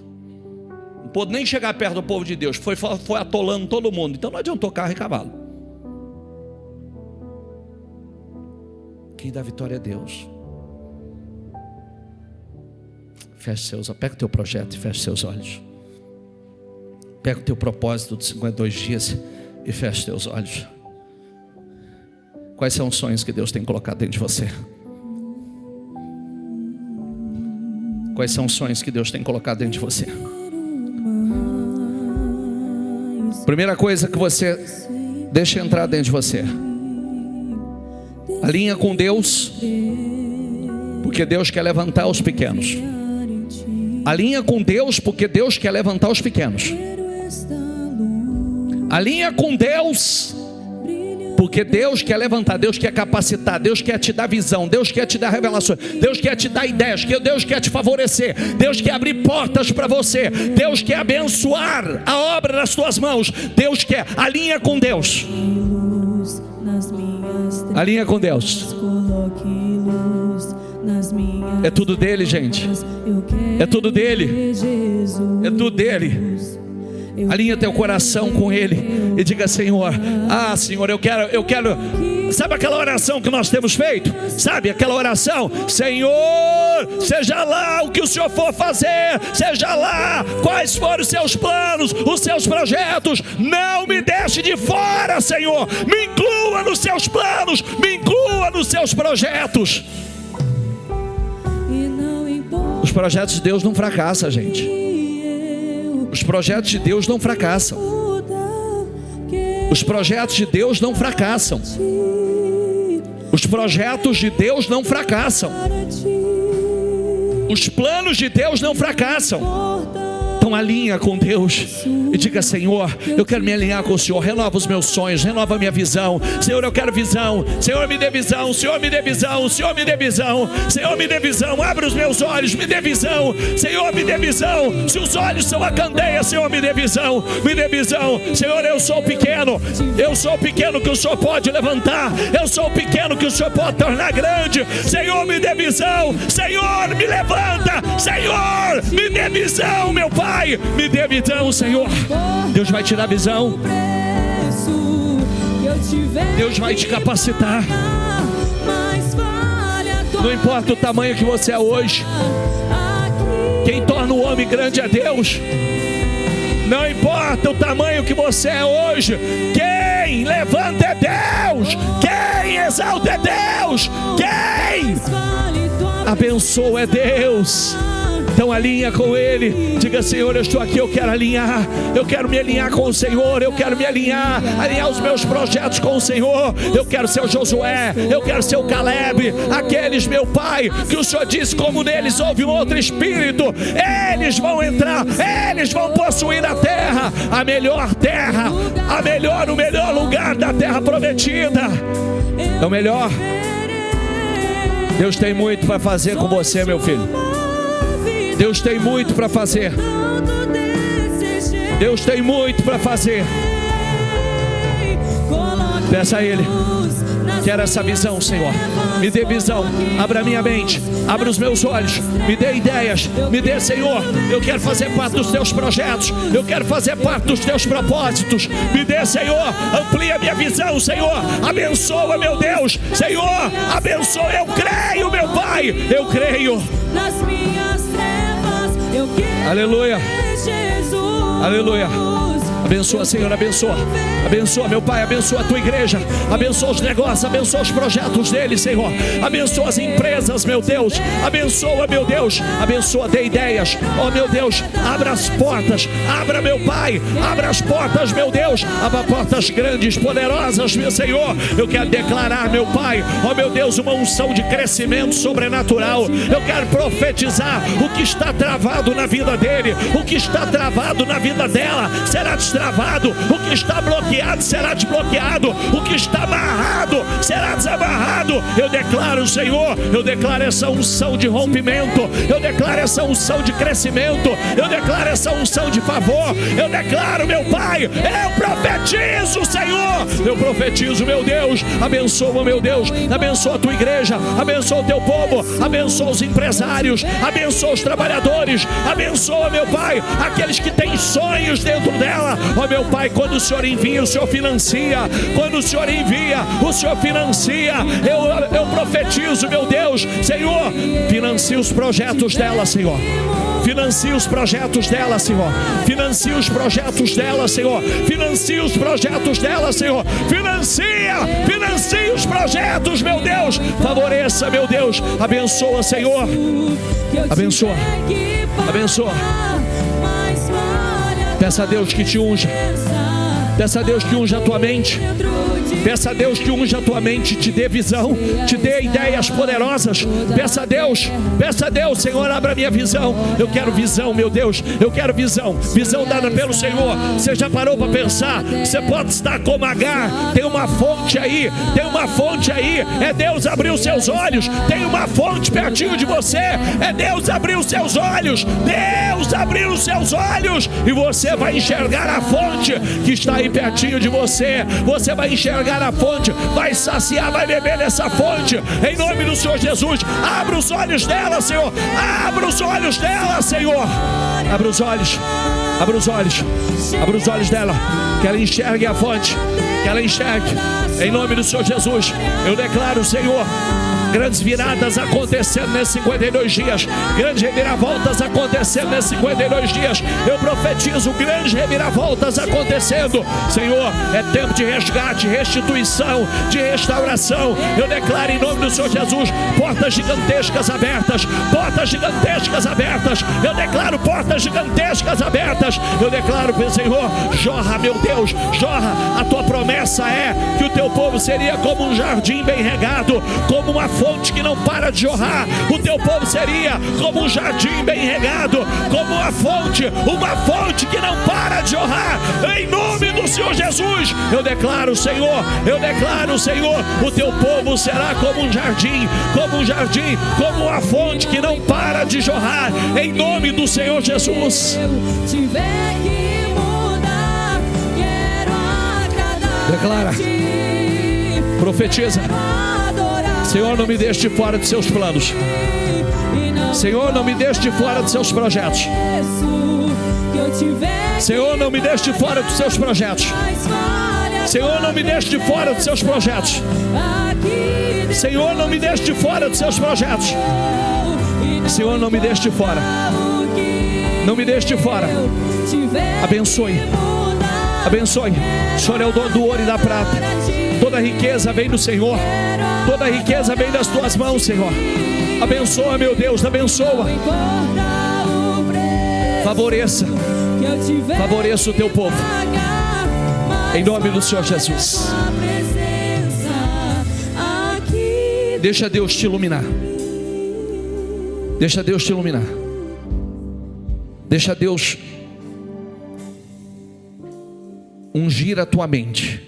Não pôde nem chegar perto do povo de Deus, foi atolando todo mundo. Então não adiantou carro e cavalo. Quem dá vitória é Deus. Feche seus olhos, pega o teu projeto e feche seus olhos. Pega o teu propósito de 52 dias e feche teus olhos. Quais são os sonhos que Deus tem colocado dentro de você? Quais são os sonhos que Deus tem colocado dentro de você? Primeira coisa que você deixa entrar dentro de você: alinha com Deus, porque Deus quer levantar os pequenos. Alinha com Deus, porque Deus quer levantar os pequenos. Alinha com Deus, porque Deus quer levantar, Deus quer capacitar, Deus quer te dar visão, Deus quer te dar revelações, Deus quer te dar ideias, Deus quer te favorecer, Deus quer abrir portas para você, Deus quer abençoar a obra das tuas mãos. Deus quer, alinha com Deus. Alinha com Deus. É tudo dele, gente. É tudo dele. É tudo dele. Alinha teu coração com Ele e diga: Senhor, Senhor, eu quero. Sabe aquela oração que nós temos feito? Sabe aquela oração? Senhor, seja lá o que o Senhor for fazer, seja lá quais forem os seus planos, os seus projetos, não me deixe de fora, Senhor. Me inclua nos seus planos, me inclua nos seus projetos. Os projetos de Deus não fracassam, gente. Os projetos de Deus não fracassam. Os projetos de Deus não fracassam. Os projetos de Deus não fracassam. Os planos de Deus não fracassam. Então alinha com Deus e diga: Senhor, eu quero me alinhar com o Senhor. Renova os meus sonhos, renova a minha visão. Senhor, eu quero visão. Senhor, me dê visão. Senhor, me dê visão. Senhor, me dê visão. Senhor, me dê visão. Abre os meus olhos, me dê visão. Senhor, me dê visão. Se os olhos são a candeia, Senhor, me dê visão. Me dê visão. Senhor, eu sou pequeno. Eu sou pequeno que o Senhor pode levantar. Eu sou pequeno que o Senhor pode tornar grande. Senhor, me dê visão. Senhor, me levanta. Senhor, me dê visão, meu Pai. Me dê visão, Senhor. Deus vai te dar visão. Deus vai te capacitar. Não importa o tamanho que você é hoje, quem torna o homem grande é Deus. Não importa o tamanho que você é hoje, quem levanta é Deus. Quem exalta é Deus. Quem abençoa é Deus. Então alinha com Ele. Diga: Senhor, eu estou aqui, eu quero alinhar. Eu quero me alinhar com o Senhor. Eu quero me alinhar os meus projetos com o Senhor. Eu quero ser o Josué. Eu quero ser o Caleb. Aqueles, meu Pai, que o Senhor disse: como neles houve um outro espírito, eles vão entrar, eles vão possuir a terra, o melhor lugar da terra prometida. É o melhor. Deus tem muito para fazer com você, meu filho. Deus tem muito para fazer. Deus tem muito para fazer. Peça a Ele. Quero essa visão, Senhor. Me dê visão. Abra minha mente. Abra os meus olhos. Me dê ideias. Me dê, Senhor. Eu quero fazer parte dos teus projetos. Eu quero fazer parte dos teus propósitos. Me dê, Senhor. Amplia minha visão, Senhor. Abençoa, meu Deus. Senhor, abençoa. Eu creio, meu Pai. Eu creio. Nas minhas trevas, eu quero. Aleluia. Jesus. Aleluia. Abençoa, Senhor, abençoa. Abençoa, meu Pai, abençoa a tua igreja. Abençoa os negócios, abençoa os projetos deles, Senhor. Abençoa as empresas, meu Deus. Abençoa, meu Deus. Abençoa, dê ideias. Oh, meu Deus, abra as portas. Abra, meu Pai. Abra as portas, meu Deus. Abra portas grandes, poderosas, meu Senhor. Eu quero declarar, meu Pai, oh, meu Deus, uma unção de crescimento sobrenatural. Eu quero profetizar o que está travado na vida dele, o que está travado na vida dela será destravado destravado, o que está bloqueado será desbloqueado, o que está amarrado será desamarrado. Eu declaro, Senhor, eu declaro essa unção de rompimento, eu declaro essa unção de crescimento, eu declaro essa unção de favor, eu declaro, meu Pai, eu profetizo, Senhor, eu profetizo, meu Deus, abençoa, meu Deus, abençoa a tua igreja, abençoa o teu povo, abençoa os empresários, abençoa os trabalhadores, abençoa, meu Pai, aqueles que têm sonhos dentro dela. Ó, meu Pai, quando o Senhor envia, o Senhor financia, quando o Senhor envia, o Senhor financia. Eu profetizo, meu Deus, Senhor, financia os projetos dela, Senhor. Financia os projetos dela, Senhor. Financia os projetos dela, Senhor. Financia os projetos dela, Senhor. Financia os projetos, meu Deus. Favoreça, meu Deus. Abençoa, Senhor. Abençoa. Abençoa. Peça a Deus que te unja. Peça a Deus que unja a tua mente. Peça a Deus que unja a tua mente, te dê visão, te dê ideias poderosas. Peça a Deus, Senhor, abra minha visão. Eu quero visão, meu Deus, eu quero visão. Visão dada pelo Senhor. Você já parou para pensar? Você pode estar como Agar. Tem uma fonte aí, é Deus abriu seus olhos. Tem uma fonte pertinho de você, é Deus abriu seus olhos. Deus abriu os seus olhos e você vai enxergar a fonte que está aí pertinho de você. Você vai enxergar a fonte, vai saciar, vai beber nessa fonte, em nome do Senhor Jesus. Abra os olhos dela, Senhor. Abra os olhos dela, Senhor. Abra os olhos, abra os olhos, abra os olhos dela, que ela enxergue a fonte, que ela enxergue, em nome do Senhor Jesus. Eu declaro, Senhor, grandes viradas acontecendo nesses 52 dias, grandes reviravoltas acontecendo nesses 52 dias. Eu profetizo grandes reviravoltas acontecendo, Senhor. É tempo de resgate, restituição, de restauração. Eu declaro em nome do Senhor Jesus, portas gigantescas abertas, portas gigantescas abertas. Eu declaro portas gigantescas abertas. Eu declaro, Senhor, jorra, meu Deus, jorra. A tua promessa é que o teu povo seria como um jardim bem regado, como uma fonte que não para de jorrar. O teu povo seria como um jardim bem regado, como uma fonte que não para de jorrar, em nome do Senhor Jesus. Eu declaro, Senhor, o teu povo será como um jardim, como uma fonte que não para de jorrar, em nome do Senhor Jesus. Declara, profetiza. Senhor, não me deixe de fora dos seus planos. Senhor, não me deixe de fora dos seus projetos. Senhor, não me deixe de fora dos seus projetos. Senhor, não me deixe de fora dos seus projetos. Senhor, não me deixe de fora dos seus projetos. Senhor, não me deixe de fora. Não me deixe de fora. Abençoe. Abençoe. O Senhor é o dono do ouro e da prata. Toda riqueza vem do Senhor. Toda riqueza vem das tuas mãos, Senhor. Abençoa, meu Deus, abençoa. Favoreça o teu povo, em nome do Senhor Jesus. Deixa Deus te iluminar. Deixa Deus te iluminar. Deixa Deus ungir a tua mente.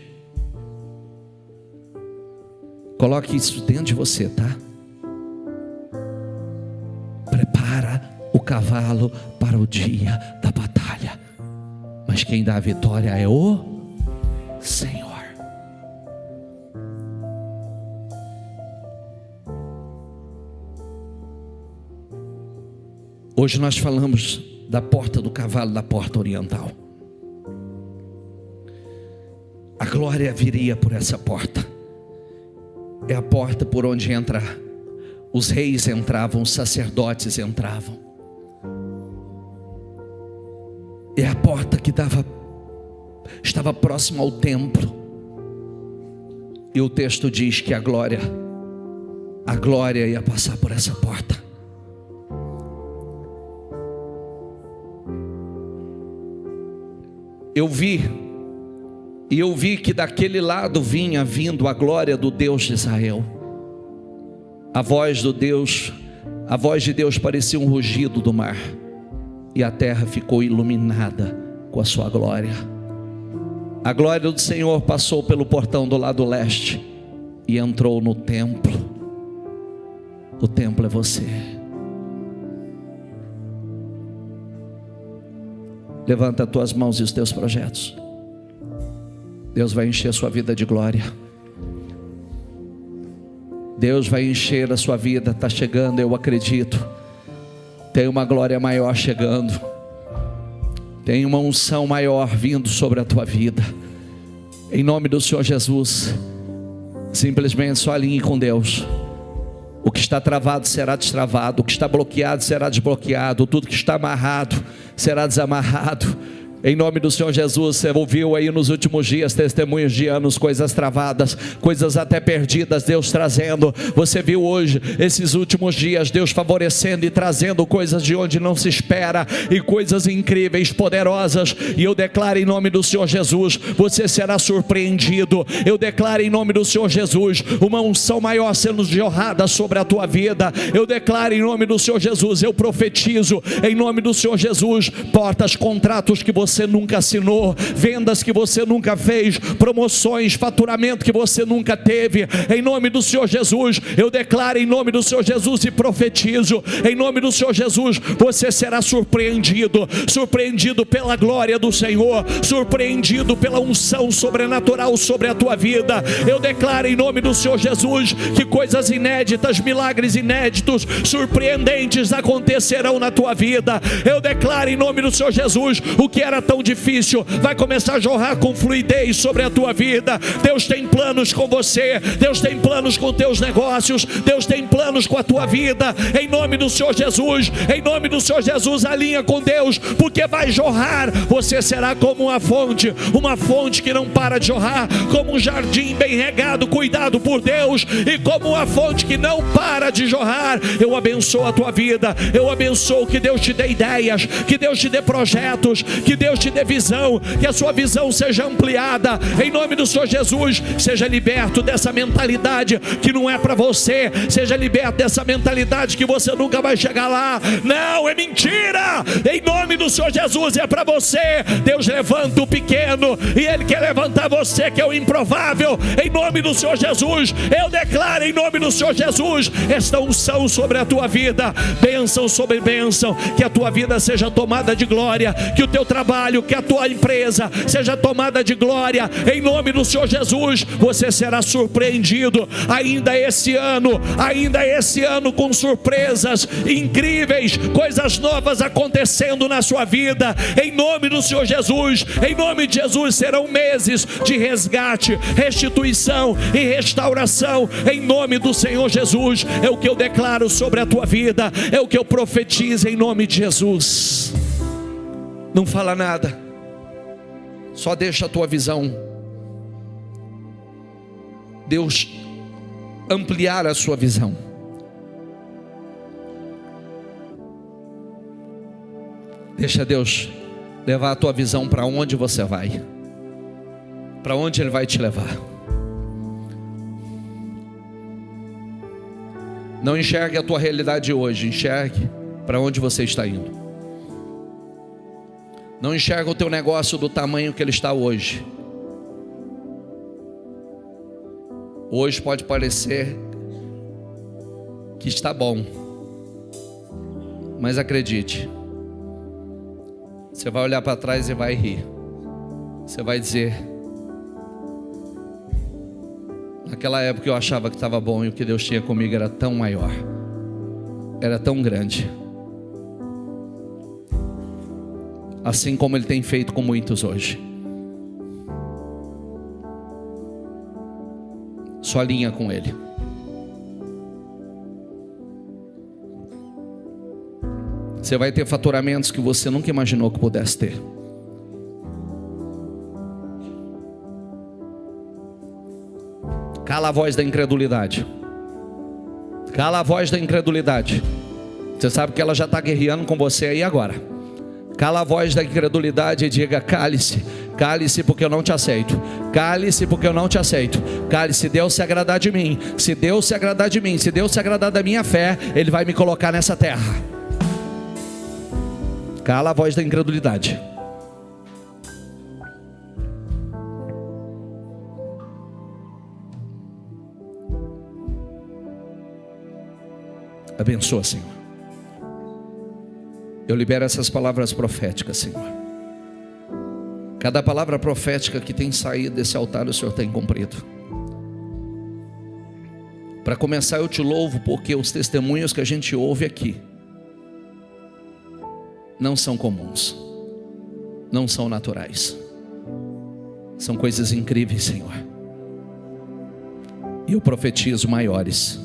Coloque isso dentro de você, tá? Prepara o cavalo para o dia da batalha, mas quem dá a vitória é o Senhor. Hoje nós falamos da porta do cavalo, da porta oriental. A glória viria por essa porta. É a porta por onde os reis entravam, os sacerdotes entravam. É a porta que estava próxima ao templo. E o texto diz que a glória ia passar por essa porta. Eu vi que daquele lado vinha vindo a glória do Deus de Israel. A voz de Deus parecia um rugido do mar, e a terra ficou iluminada com a sua glória. A glória do Senhor passou pelo portão do lado leste e entrou no templo. O templo é você. Levanta as tuas mãos e os teus projetos. Deus vai encher a sua vida de glória. Deus vai encher a sua vida. Está chegando, eu acredito. Tem uma glória maior chegando. Tem uma unção maior vindo sobre a tua vida. Em nome do Senhor Jesus. Simplesmente só alinhe com Deus. O que está travado será destravado. O que está bloqueado será desbloqueado. Tudo que está amarrado será desamarrado. Em nome do Senhor Jesus. Você ouviu aí nos últimos dias testemunhos de anos, coisas travadas, coisas até perdidas, Deus trazendo. Você viu hoje, esses últimos dias, Deus favorecendo e trazendo coisas de onde não se espera, e coisas incríveis, poderosas. E eu declaro em nome do Senhor Jesus, você será surpreendido. Eu declaro em nome do Senhor Jesus, uma unção maior sendo jorrada sobre a tua vida. Eu declaro em nome do Senhor Jesus, eu profetizo em nome do Senhor Jesus, portas, contratos que você nunca assinou, vendas que você nunca fez, promoções, faturamento que você nunca teve. Em nome do Senhor Jesus, eu declaro em nome do Senhor Jesus e profetizo em nome do Senhor Jesus, você será surpreendido, surpreendido pela glória do Senhor, surpreendido pela unção sobrenatural sobre a tua vida. Eu declaro em nome do Senhor Jesus que coisas inéditas, milagres inéditos, surpreendentes acontecerão na tua vida. Eu declaro em nome do Senhor Jesus, o que era tão difícil vai começar a jorrar com fluidez sobre a tua vida. Deus tem planos com você, Deus tem planos com teus negócios, Deus tem planos com a tua vida. Em nome do Senhor Jesus, em nome do Senhor Jesus, alinha com Deus, porque vai jorrar. Você será como uma fonte que não para de jorrar, como um jardim bem regado, cuidado por Deus, e como uma fonte que não para de jorrar. Eu abençoo a tua vida, eu abençoo que Deus te dê ideias, que Deus te dê projetos, que Deus te dê visão, que a sua visão seja ampliada. Em nome do Senhor Jesus, seja liberto dessa mentalidade que não é para você, seja liberto dessa mentalidade que você nunca vai chegar lá. Não, é mentira. Em nome do Senhor Jesus, é para você. Deus levanta o pequeno e Ele quer levantar você, que é o improvável. Em nome do Senhor Jesus, eu declaro em nome do Senhor Jesus esta unção sobre a tua vida, bênção sobre bênção, que a tua vida seja tomada de glória, que o teu trabalho, que a tua empresa seja tomada de glória. Em nome do Senhor Jesus, você será surpreendido ainda esse ano com surpresas incríveis, coisas novas acontecendo na sua vida. Em nome do Senhor Jesus, em nome de Jesus, serão meses de resgate, restituição e restauração. Em nome do Senhor Jesus, é o que eu declaro sobre a tua vida, é o que eu profetizo em nome de Jesus. Não fala nada, só deixa a tua visão, Deus ampliar a sua visão. Deixa Deus levar a tua visão para onde você vai, para onde Ele vai te levar. Não enxergue a tua realidade hoje, enxergue para onde você está indo. Não enxerga o teu negócio do tamanho que ele está hoje. Hoje pode parecer que está bom, mas acredite, você vai olhar para trás e vai rir. Você vai dizer: naquela época eu achava que estava bom, e o que Deus tinha comigo era tão maior, era tão grande. Assim como Ele tem feito com muitos hoje. Só alinha com Ele. Você vai ter faturamentos que você nunca imaginou que pudesse ter. Cala a voz da incredulidade. Cala a voz da incredulidade. Você sabe que ela já está guerreando com você aí agora. Cala a voz da incredulidade e diga: cale-se, cale-se porque eu não te aceito. Cale-se porque eu não te aceito. Cale-se, se Deus se agradar de mim, se Deus se agradar de mim, se Deus se agradar da minha fé, Ele vai me colocar nessa terra. Cala a voz da incredulidade. Abençoa, Senhor. Eu libero essas palavras proféticas, Senhor. Cada palavra profética que tem saído desse altar, o Senhor tem cumprido. Para começar, eu te louvo porque os testemunhos que a gente ouve aqui não são comuns, não são naturais, são coisas incríveis, Senhor. E eu profetizo maiores.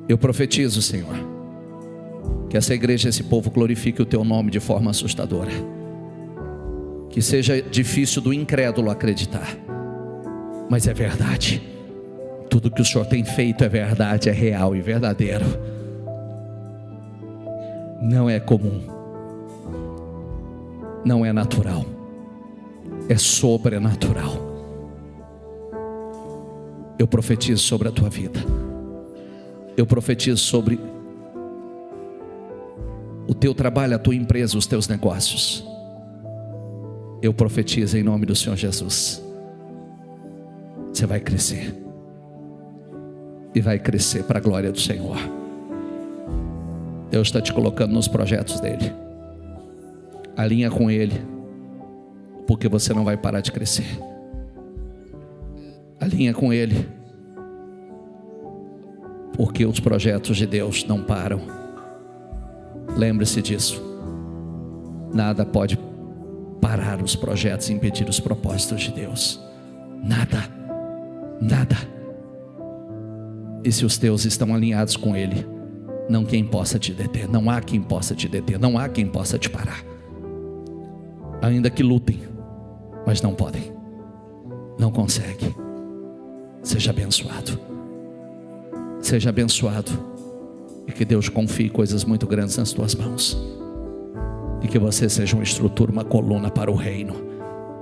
Eu profetizo, Senhor, que essa igreja, esse povo glorifique o Teu nome de forma assustadora. Que seja difícil do incrédulo acreditar, mas é verdade. Tudo que o Senhor tem feito é verdade, é real e verdadeiro. Não é comum, não é natural, é sobrenatural. Eu profetizo sobre a tua vida. Eu profetizo sobre o teu trabalho, a tua empresa, os teus negócios. Eu profetizo em nome do Senhor Jesus. Você vai crescer. E vai crescer para a glória do Senhor. Deus está te colocando nos projetos dEle. Alinha com Ele, porque você não vai parar de crescer. Alinha com Ele, porque os projetos de Deus não param. Lembre-se disso. Nada pode parar os projetos e impedir os propósitos de Deus. Nada, nada. E se os teus estão alinhados com Ele, não quem possa te deter. Não há quem possa te deter, não há quem possa te parar. Ainda que lutem, mas não podem, não conseguem. Seja abençoado. Seja abençoado. E que Deus confie coisas muito grandes nas tuas mãos. E que você seja uma estrutura, uma coluna para o reino.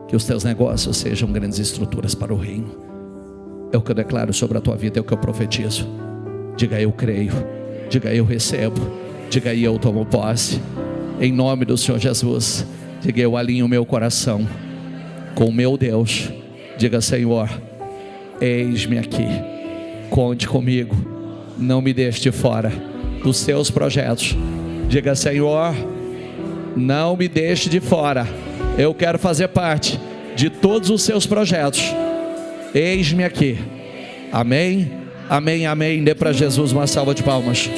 Que os teus negócios sejam grandes estruturas para o reino. É o que eu declaro sobre a tua vida, é o que eu profetizo. Diga eu creio, diga eu recebo, diga eu tomo posse. Em nome do Senhor Jesus. Diga eu alinho o meu coração com o meu Deus. Diga Senhor, eis-me aqui, conte comigo, não me deixe de fora dos seus projetos. Diga Senhor, não me deixe de fora, eu quero fazer parte de todos os seus projetos. Eis-me aqui. Amém, amém, amém. Dê para Jesus uma salva de palmas.